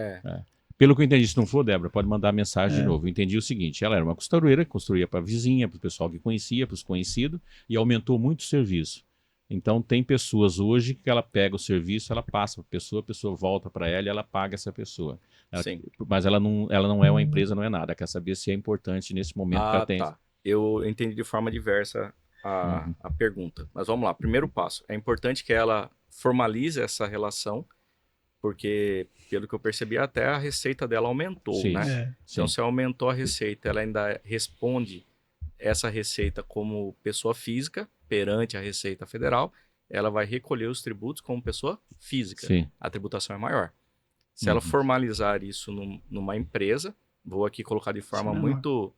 Pelo que eu entendi, se não for, Débora, pode mandar mensagem de novo. Eu entendi o seguinte, ela era uma costureira, construía para a vizinha, para o pessoal que conhecia, para os conhecidos, e aumentou muito o serviço. Então, tem pessoas hoje que ela pega o serviço, ela passa para a pessoa volta para ela e ela paga essa pessoa. Sim. Mas ela não é uma empresa, não é nada. Ela quer saber se é importante nesse momento que ela tem. Tá. Eu entendi de forma diversa a pergunta. Mas vamos lá. Primeiro passo. É importante que ela formalize essa relação, porque, pelo que eu percebi, até a receita dela aumentou, Sim. né? Então, se aumentou a receita, ela ainda responde essa receita como pessoa física perante a Receita Federal, ela vai recolher os tributos como pessoa física. Sim. A tributação é maior. Se ela formalizar isso numa empresa, vou aqui colocar de forma muito...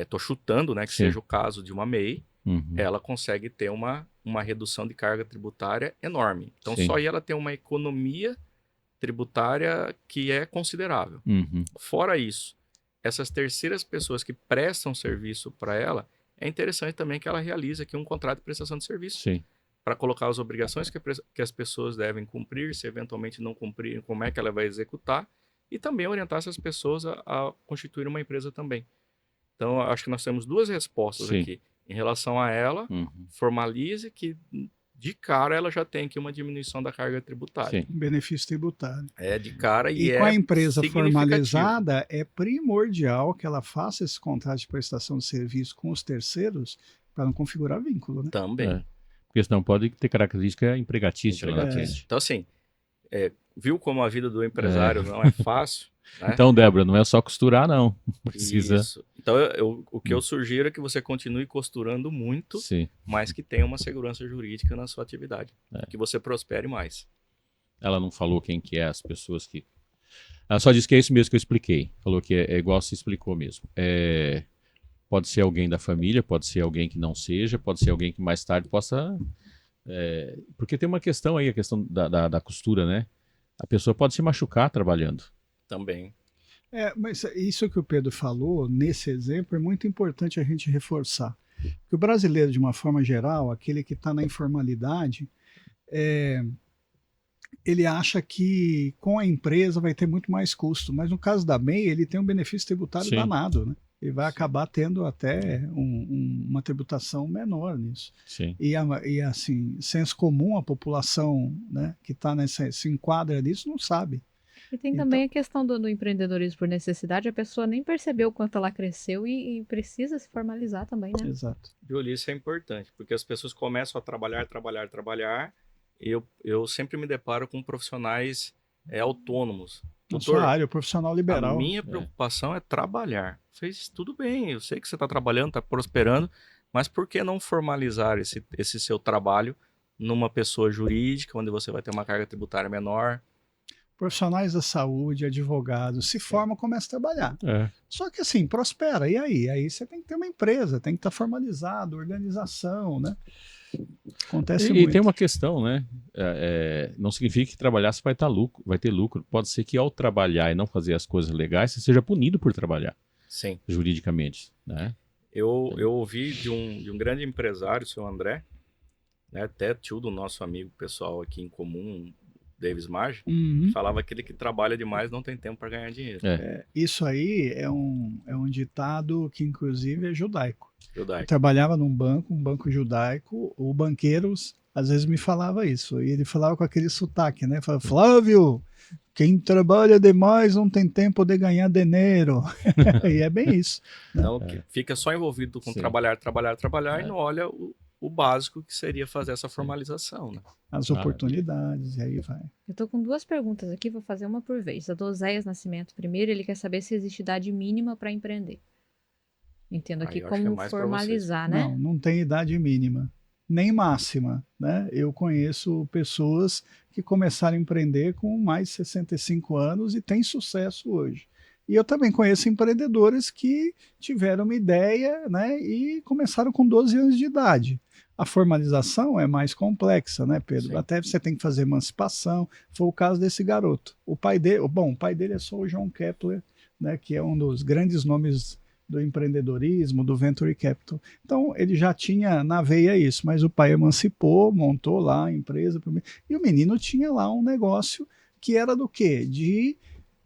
Tô chutando, né? Que seja o caso de uma MEI, ela consegue ter uma redução de carga tributária enorme. Então, só aí ela tem uma economia tributária que é considerável. Fora isso, essas terceiras pessoas que prestam serviço para ela, é interessante também que ela realize aqui um contrato de prestação de serviço para colocar as obrigações que as pessoas devem cumprir, se eventualmente não cumprirem, como é que ela vai executar, e também orientar essas pessoas a constituir uma empresa também. Então, acho que nós temos duas respostas aqui. Em relação a ela, formalize que de cara ela já tem aqui uma diminuição da carga tributária. Benefício tributário. De cara e com a empresa formalizada, é primordial que ela faça esse contrato de prestação de serviço com os terceiros para não configurar vínculo, né? Também. Porque senão pode ter característica empregatícia. Então, assim, viu como a vida do empresário não é fácil? Né? Então, Débora, não é só costurar, não. Precisa... Isso. Então, o que eu sugiro é que você continue costurando muito, mas que tenha uma segurança jurídica na sua atividade. Que você prospere mais. Ela não falou quem que é as pessoas que... Ela só disse que é isso mesmo que eu expliquei. Falou que é igual se explicou mesmo. Pode ser alguém da família, pode ser alguém que não seja, pode ser alguém que mais tarde possa... porque tem uma questão aí, a questão da costura, né? A pessoa pode se machucar trabalhando. Também. Mas isso que o Pedro falou, nesse exemplo, é muito importante a gente reforçar. Porque o brasileiro, de uma forma geral, aquele que está na informalidade, ele acha que com a empresa vai ter muito mais custo. Mas no caso da MEI, ele tem um benefício tributário danado, né? Ele vai acabar tendo até uma tributação menor nisso. E assim, senso comum, a população, né, que se enquadra nisso não sabe. E tem também a questão do empreendedorismo por necessidade, a pessoa nem percebeu o quanto ela cresceu e precisa se formalizar também, né? Exato. Júlio, isso é importante, porque as pessoas começam a trabalhar, e eu sempre me deparo com profissionais autônomos. Na sua área, profissional liberal. A minha preocupação é trabalhar. Fez tudo bem, eu sei que você está trabalhando, está prosperando, mas por que não formalizar esse seu trabalho numa pessoa jurídica, onde você vai ter uma carga tributária menor? Profissionais da saúde, advogados, se formam, começam a trabalhar. Só que assim, prospera, e aí? Aí você tem que ter uma empresa, tem que estar formalizado, organização, né? Acontece muito. E tem uma questão, né? Não significa que trabalhar você vai ter lucro. Pode ser que ao trabalhar e não fazer as coisas legais, você seja punido por trabalhar. Sim. Juridicamente, né? Eu ouvi de um grande empresário, o seu André, né, até tio do nosso amigo pessoal aqui em comum, Davis Marge, falava que aquele que trabalha demais não tem tempo para ganhar dinheiro. Isso aí é um ditado que inclusive é judaico. Eu trabalhava num banco, um banco judaico, o banqueiro às vezes me falava isso, e ele falava com aquele sotaque, né? Falava, Flávio, quem trabalha demais não tem tempo de ganhar dinheiro. E é bem isso. Né? Então, fica só envolvido com trabalhar e não olha o básico que seria fazer essa formalização, né? As oportunidades, e aí vai. Eu tô com duas perguntas aqui, vou fazer uma por vez. A do Oséias Nascimento primeiro, ele quer saber se existe idade mínima para empreender. Entendo aqui como formalizar, né? Não tem idade mínima. nem máxima, né? Eu conheço pessoas que começaram a empreender com mais de 65 anos e têm sucesso hoje. E eu também conheço empreendedores que tiveram uma ideia, né, e começaram com 12 anos de idade. A formalização é mais complexa, né, Pedro? Sim. Até você tem que fazer emancipação. Foi o caso desse garoto. O pai dele é só o John Kepler, né, que é um dos grandes nomes do empreendedorismo, do Venture Capital. Então, ele já tinha na veia isso, mas o pai emancipou, montou lá a empresa. E o menino tinha lá um negócio que era do quê?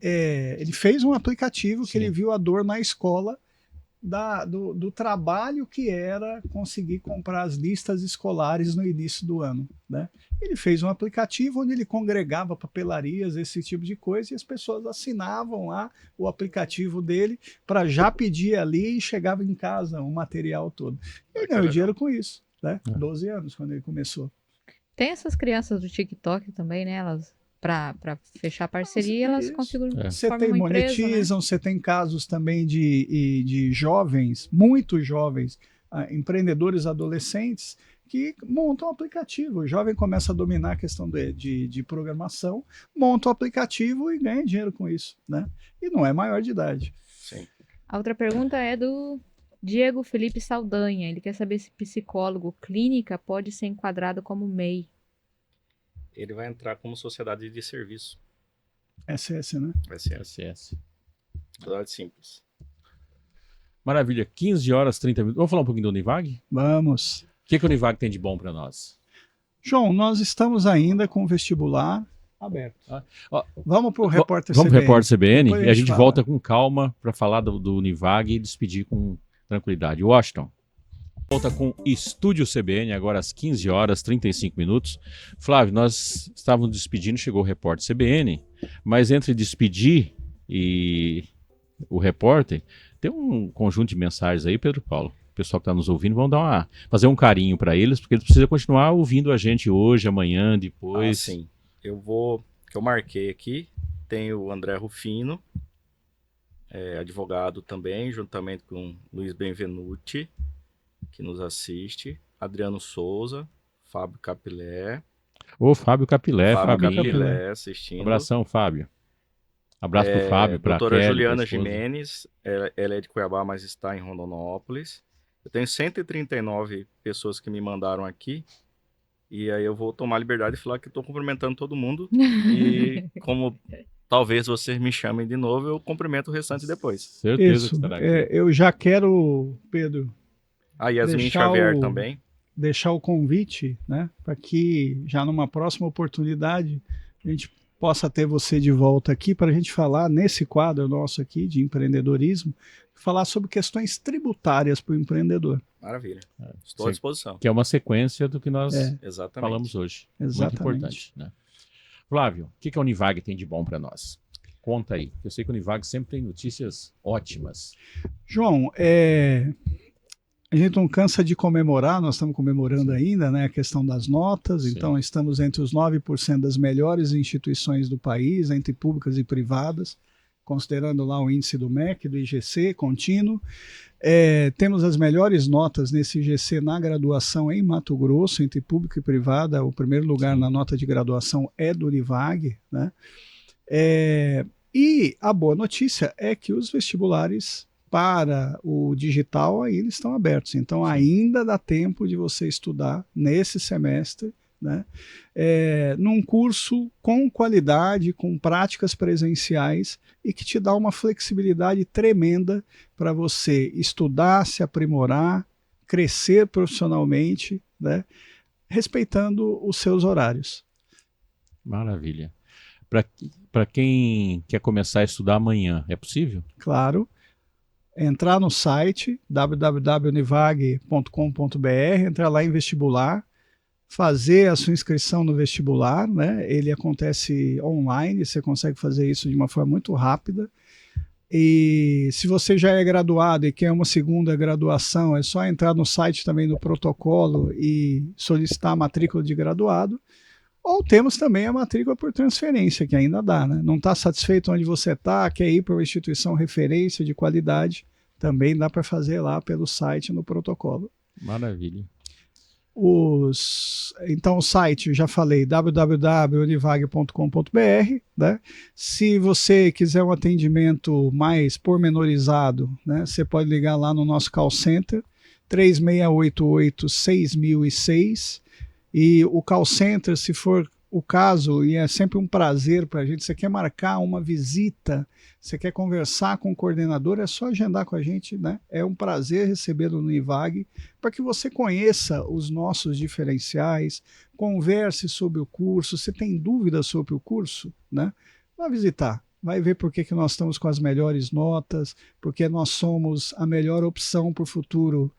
Ele fez um aplicativo que ele viu a dor na escola do trabalho que era conseguir comprar as listas escolares no início do ano, né? Ele fez um aplicativo onde ele congregava papelarias, esse tipo de coisa, e as pessoas assinavam lá o aplicativo dele para já pedir ali e chegava em casa o material todo. E ele ganhou dinheiro com isso, né? 12 anos quando ele começou. Tem essas crianças do TikTok também, né? Elas, para fechar parceria, elas configuram. Você formam tem uma empresa, monetizam, você tem casos também de jovens, muito jovens, empreendedores adolescentes que montam um aplicativo. O jovem começa a dominar a questão de programação, monta o aplicativo e ganha dinheiro com isso, né? E não é maior de idade. Sim. A outra pergunta é do Diego Felipe Saldanha. Ele quer saber se psicólogo clínica pode ser enquadrado como MEI. Ele vai entrar como sociedade de serviço. SS, né? Vai ser SS. sociedade simples. Maravilha, 15 horas 30 minutos. Vamos falar um pouquinho do Univag? Vamos. O que a Univag tem de bom para nós? João, nós estamos ainda com o vestibular aberto. Ó, Vamos para o repórter Vamos CBN. pro repórter CBN Depois e a gente fala. volta com calma para falar do Univag e despedir com tranquilidade. Washington. Volta com Estúdio CBN, agora às 15 horas 35 minutos. Flávio, nós estávamos despedindo, chegou o repórter CBN, mas entre despedir e o repórter, tem um conjunto de mensagens aí, Pedro Paulo. O pessoal que está nos ouvindo, vamos fazer um carinho para eles, porque eles precisam continuar ouvindo a gente hoje, amanhã, depois. Sim. Que eu marquei aqui, tem o André Rufino, advogado também, juntamente com Luiz Benvenuti, que nos assiste, Adriano Souza, Fábio Capilé. Ô, Fábio Capilé, Fábio Fabinho. Capilé assistindo. Abração, Fábio. Abraço pro Fábio, pra doutora Kelly, Juliana pra esposa. Jimenez, ela é de Cuiabá, mas está em Rondonópolis. Eu tenho 139 pessoas que me mandaram aqui, e aí eu vou tomar a liberdade de falar que estou cumprimentando todo mundo, e como talvez vocês me chamem de novo, eu cumprimento o restante depois. Certeza que Isso. estará aqui. Eu já quero, Pedro, A Yasmin Deixar Xavier o- também. deixar o convite, né, para que já numa próxima oportunidade a gente possa ter você de volta aqui para a gente falar nesse quadro nosso aqui de empreendedorismo, falar sobre questões tributárias para o empreendedor. Maravilha. Estou à Sim. disposição. Que é uma sequência do que nós Exatamente. falamos hoje. Exatamente. Muito importante, né? Flávio, o que a Univag tem de bom para nós? Conta aí. Eu sei que a Univag sempre tem notícias ótimas. João, a gente não cansa de comemorar, nós estamos comemorando ainda, né, a questão das notas, Sim. então estamos entre os 9% das melhores instituições do país, entre públicas e privadas, considerando lá o índice do MEC, do IGC, contínuo. Temos as melhores notas nesse IGC na graduação em Mato Grosso, entre público e privada. O primeiro lugar na nota de graduação é do Univag, né? E a boa notícia é que os vestibulares para o digital ainda estão abertos. Então ainda dá tempo de você estudar nesse semestre, né? Num curso com qualidade, com práticas presenciais e que te dá uma flexibilidade tremenda para você estudar, se aprimorar, crescer profissionalmente, né? Respeitando os seus horários. Maravilha. Para quem quer começar a estudar amanhã, é possível? Claro. Entrar no site www.univag.com.br, entrar lá em vestibular, fazer a sua inscrição no vestibular, né? Ele acontece online, você consegue fazer isso de uma forma muito rápida. E se você já é graduado e quer uma segunda graduação, é só entrar no site também no protocolo e solicitar a matrícula de graduado. Ou temos também a matrícula por transferência, que ainda dá, né? Não está satisfeito onde você está, quer ir para uma instituição referência de qualidade, também dá para fazer lá pelo site no protocolo. Maravilha. Então o site, eu já falei, www.univag.com.br, né? Se você quiser um atendimento mais pormenorizado, né, você pode ligar lá no nosso call center, 3688-6006, e o call center, se for o caso, e é sempre um prazer para a gente, você quer marcar uma visita, você quer conversar com o coordenador, é só agendar com a gente, né? É um prazer recebê-lo no Univag, para que você conheça os nossos diferenciais, converse sobre o curso, se tem dúvidas sobre o curso, né? Vá visitar, vai ver por que nós estamos com as melhores notas, porque nós somos a melhor opção para o futuro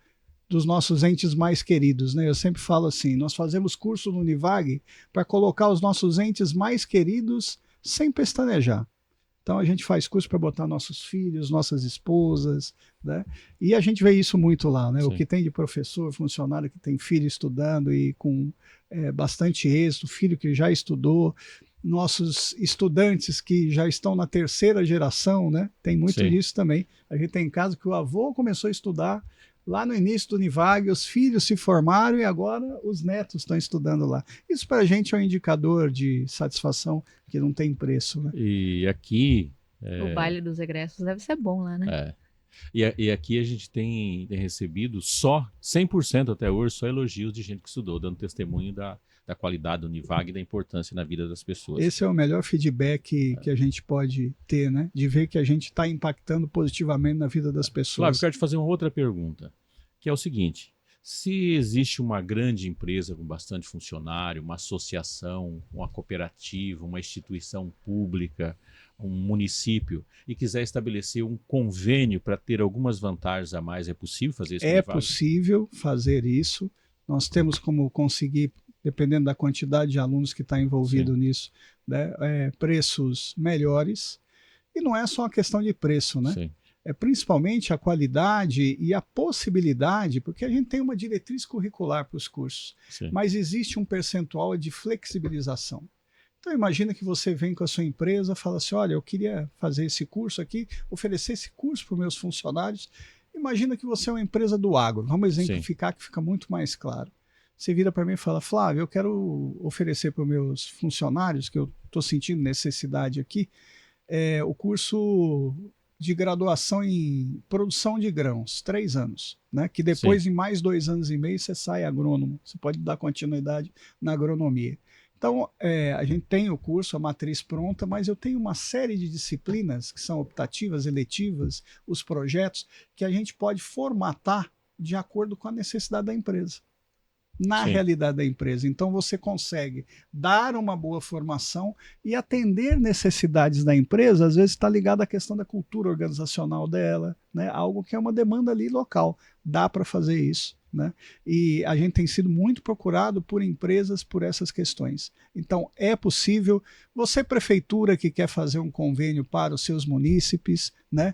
dos nossos entes mais queridos, né? Eu sempre falo assim, nós fazemos curso no Univag para colocar os nossos entes mais queridos sem pestanejar. Então a gente faz curso para botar nossos filhos, nossas esposas, né? E a gente vê isso muito lá, né? Sim. O que tem de professor, funcionário que tem filho estudando e com bastante êxito, filho que já estudou, nossos estudantes que já estão na terceira geração, né? Tem muito Sim. disso também. A gente tem caso que o avô começou a estudar lá no início do Univag, os filhos se formaram e agora os netos estão estudando lá. Isso para a gente é um indicador de satisfação que não tem preço, né? E aqui... O baile dos egressos deve ser bom lá, né? E aqui a gente tem recebido só, 100% até hoje, só elogios de gente que estudou, dando testemunho da qualidade do Univag e da importância na vida das pessoas. Esse é o melhor feedback que a gente pode ter, né? De ver que a gente está impactando positivamente na vida das pessoas. Flávio, eu quero te fazer uma outra pergunta, que é o seguinte: se existe uma grande empresa com bastante funcionário, uma associação, uma cooperativa, uma instituição pública, um município, e quiser estabelecer um convênio para ter algumas vantagens a mais, é possível fazer isso? É possível fazer isso. Nós temos como conseguir, dependendo da quantidade de alunos que está envolvido Sim. nisso, né, preços melhores. E não é só uma questão de preço, né? Sim. É principalmente a qualidade e a possibilidade, porque a gente tem uma diretriz curricular para os cursos, Sim. mas existe um percentual de flexibilização. Então imagina que você vem com a sua empresa e fala assim, olha, eu queria fazer esse curso aqui, oferecer esse curso para os meus funcionários. Imagina que você é uma empresa do agro, vamos exemplificar Sim. que fica muito mais claro. Você vira para mim e fala, Flávio, eu quero oferecer para os meus funcionários, que eu estou sentindo necessidade aqui, o curso de graduação em produção de grãos, 3 anos, né? Que depois, Sim. em mais 2 anos e meio, você sai agrônomo, você pode dar continuidade na agronomia. Então, a gente tem o curso, a matriz pronta, mas eu tenho uma série de disciplinas que são optativas, eletivas, os projetos, que a gente pode formatar de acordo com a necessidade da empresa. Na Sim. realidade da empresa. Então você consegue dar uma boa formação e atender necessidades da empresa, às vezes está ligado à questão da cultura organizacional dela, né? Algo que é uma demanda ali local. Dá para fazer isso, né? E a gente tem sido muito procurado por empresas por essas questões. Então é possível, você prefeitura que quer fazer um convênio para os seus munícipes, né?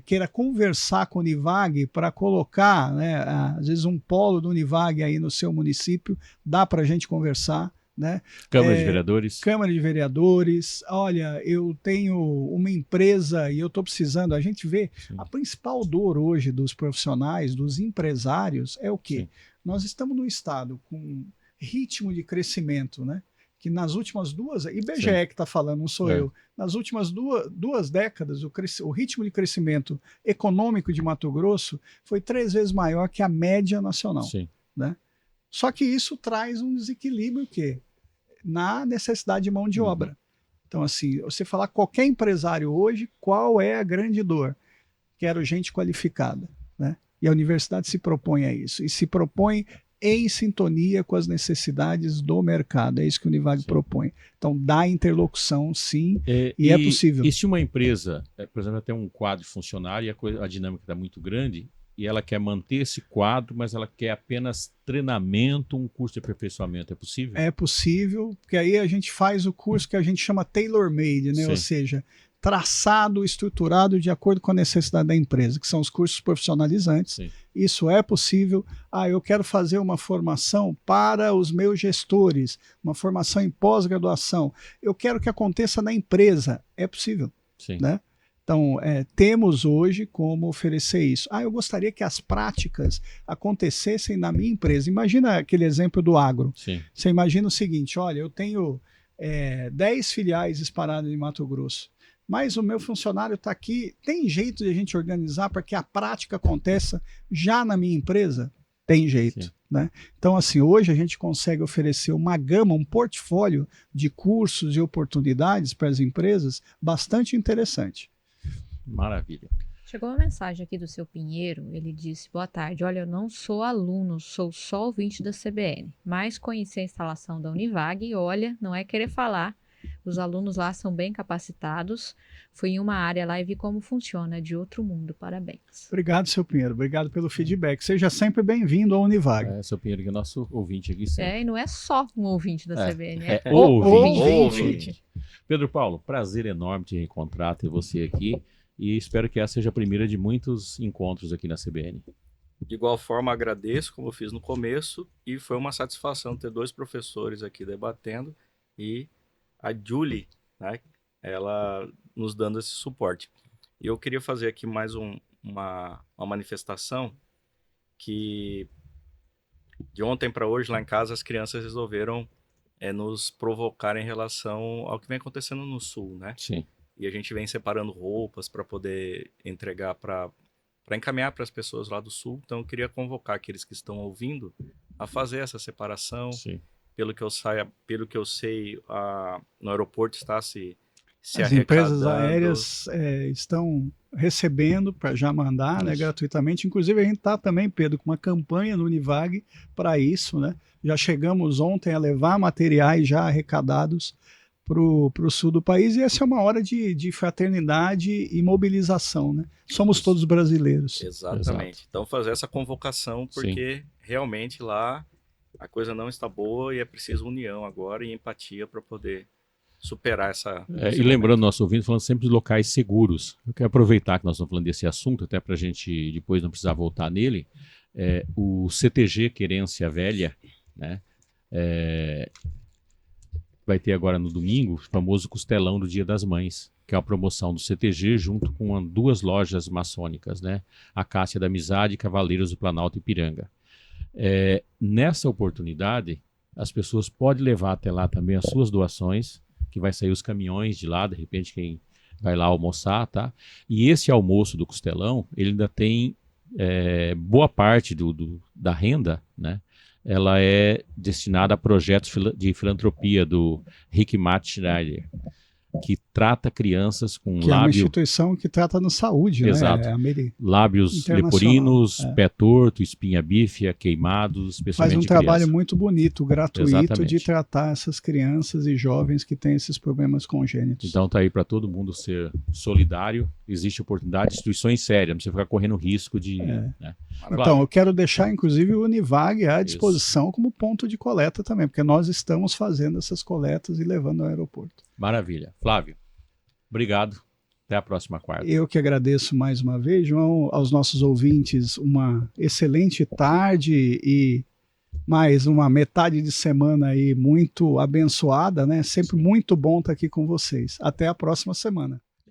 Queira conversar com o Univag para colocar, né, às vezes um polo do Univag aí no seu município, dá para a gente conversar. Né? Câmara de Vereadores. Câmara de Vereadores. Olha, eu tenho uma empresa e eu estou precisando. A gente vê Sim. a principal dor hoje dos profissionais, dos empresários, é o quê? Sim. Nós estamos num estado com ritmo de crescimento, né? Que nas últimas 2, IBGE Sim. que está falando, não sou eu, nas últimas duas décadas, o ritmo de crescimento econômico de Mato Grosso foi 3 vezes maior que a média nacional. Sim. Né? Só que isso traz um desequilíbrio que na necessidade de mão de obra. Então, assim, você falar qualquer empresário hoje, qual é a grande dor? Quero gente qualificada, né? E a universidade se propõe a isso, e se propõe em sintonia com as necessidades do mercado. É isso que o Univag sim. propõe. Então, dá interlocução, sim, e é possível. E se uma empresa, por exemplo, tem um quadro de funcionário e a dinâmica está muito grande, e ela quer manter esse quadro, mas ela quer apenas treinamento, um curso de aperfeiçoamento, é possível? É possível, porque aí a gente faz o curso que a gente chama tailor-made, né? Ou seja, traçado, estruturado de acordo com a necessidade da empresa, que são os cursos profissionalizantes. Sim. Isso é possível. Eu quero fazer uma formação para os meus gestores, uma formação em pós-graduação. Eu quero que aconteça na empresa. É possível, Sim. né? Então, temos hoje como oferecer isso. Eu gostaria que as práticas acontecessem na minha empresa. Imagina aquele exemplo do agro. Sim. Você imagina o seguinte, olha, eu tenho 10 filiais espalhadas em Mato Grosso, mas o meu funcionário está aqui. Tem jeito de a gente organizar para que a prática aconteça já na minha empresa? Tem jeito. Né? Então, assim, hoje a gente consegue oferecer uma gama, um portfólio de cursos e oportunidades para as empresas bastante interessante. Maravilha. Chegou uma mensagem aqui do seu Pinheiro, ele disse, boa tarde, olha, eu não sou aluno, sou só ouvinte da CBN, mas conheci a instalação da Univag e olha, não é querer falar, os alunos lá são bem capacitados, fui em uma área lá e vi como funciona, é de outro mundo, parabéns. Obrigado, seu Pinheiro, obrigado pelo feedback, seja sempre bem-vindo ao Univag. Seu Pinheiro, que é nosso ouvinte aqui sempre. E não é só um ouvinte da CBN, é o ouvinte. Pedro Paulo, prazer enorme te reencontrar, ter você aqui. E espero que essa seja a primeira de muitos encontros aqui na CBN. De igual forma, agradeço, como eu fiz no começo, e foi uma satisfação ter 2 professores aqui debatendo e a Julie, né, ela nos dando esse suporte. E eu queria fazer aqui mais uma manifestação que de ontem para hoje, lá em casa, as crianças resolveram nos provocar em relação ao que vem acontecendo no Sul, né? Sim. E a gente vem separando roupas para poder entregar para encaminhar para as pessoas lá do Sul. Então eu queria convocar aqueles que estão ouvindo a fazer essa separação. Sim. Pelo que eu sei, no aeroporto está se as empresas aéreas estão recebendo para já mandar, né, gratuitamente. Inclusive a gente está também, Pedro, com uma campanha no Univag para isso, né? Já chegamos ontem a levar materiais já arrecadados para o sul do país, e essa é uma hora de fraternidade e mobilização, né? Somos todos brasileiros. Exatamente. Então fazer essa convocação, porque realmente lá a coisa não está boa e é preciso união agora e empatia para poder superar essa... E lembrando, nosso ouvinte, falando sempre de locais seguros. Eu quero aproveitar que nós estamos falando desse assunto, até para a gente depois não precisar voltar nele. O CTG Querência Velha, né? Vai ter agora no domingo o famoso Costelão do Dia das Mães, que é a promoção do CTG junto com 2 lojas maçônicas, né? A Cássia da Amizade e Cavaleiros do Planalto Ipiranga. Nessa oportunidade, as pessoas podem levar até lá também as suas doações, que vai sair os caminhões de lá, de repente quem vai lá almoçar, tá? E esse almoço do Costelão, ele ainda tem boa parte da renda, né? Ela é destinada a projetos de filantropia do Rick Matt Schneider, que trata crianças com que é uma instituição que trata na saúde, exato, né? Lábios leporinos, pé torto, espinha bífida, queimados, especialmente faz um de trabalho criança. muito bonito, gratuito, exatamente, de tratar essas crianças e jovens que têm esses problemas congênitos. Então tá aí para todo mundo ser solidário, existe oportunidade, instituições sérias, não precisa ficar correndo risco de... Né? Então, eu quero deixar inclusive o Univag à disposição como ponto de coleta também, porque nós estamos fazendo essas coletas e levando ao aeroporto. Maravilha. Flávio, obrigado. Até a próxima quarta. Eu que agradeço mais uma vez, João, aos nossos ouvintes, uma excelente tarde e mais uma metade de semana aí muito abençoada, né? Sempre muito bom estar aqui com vocês. Até a próxima semana.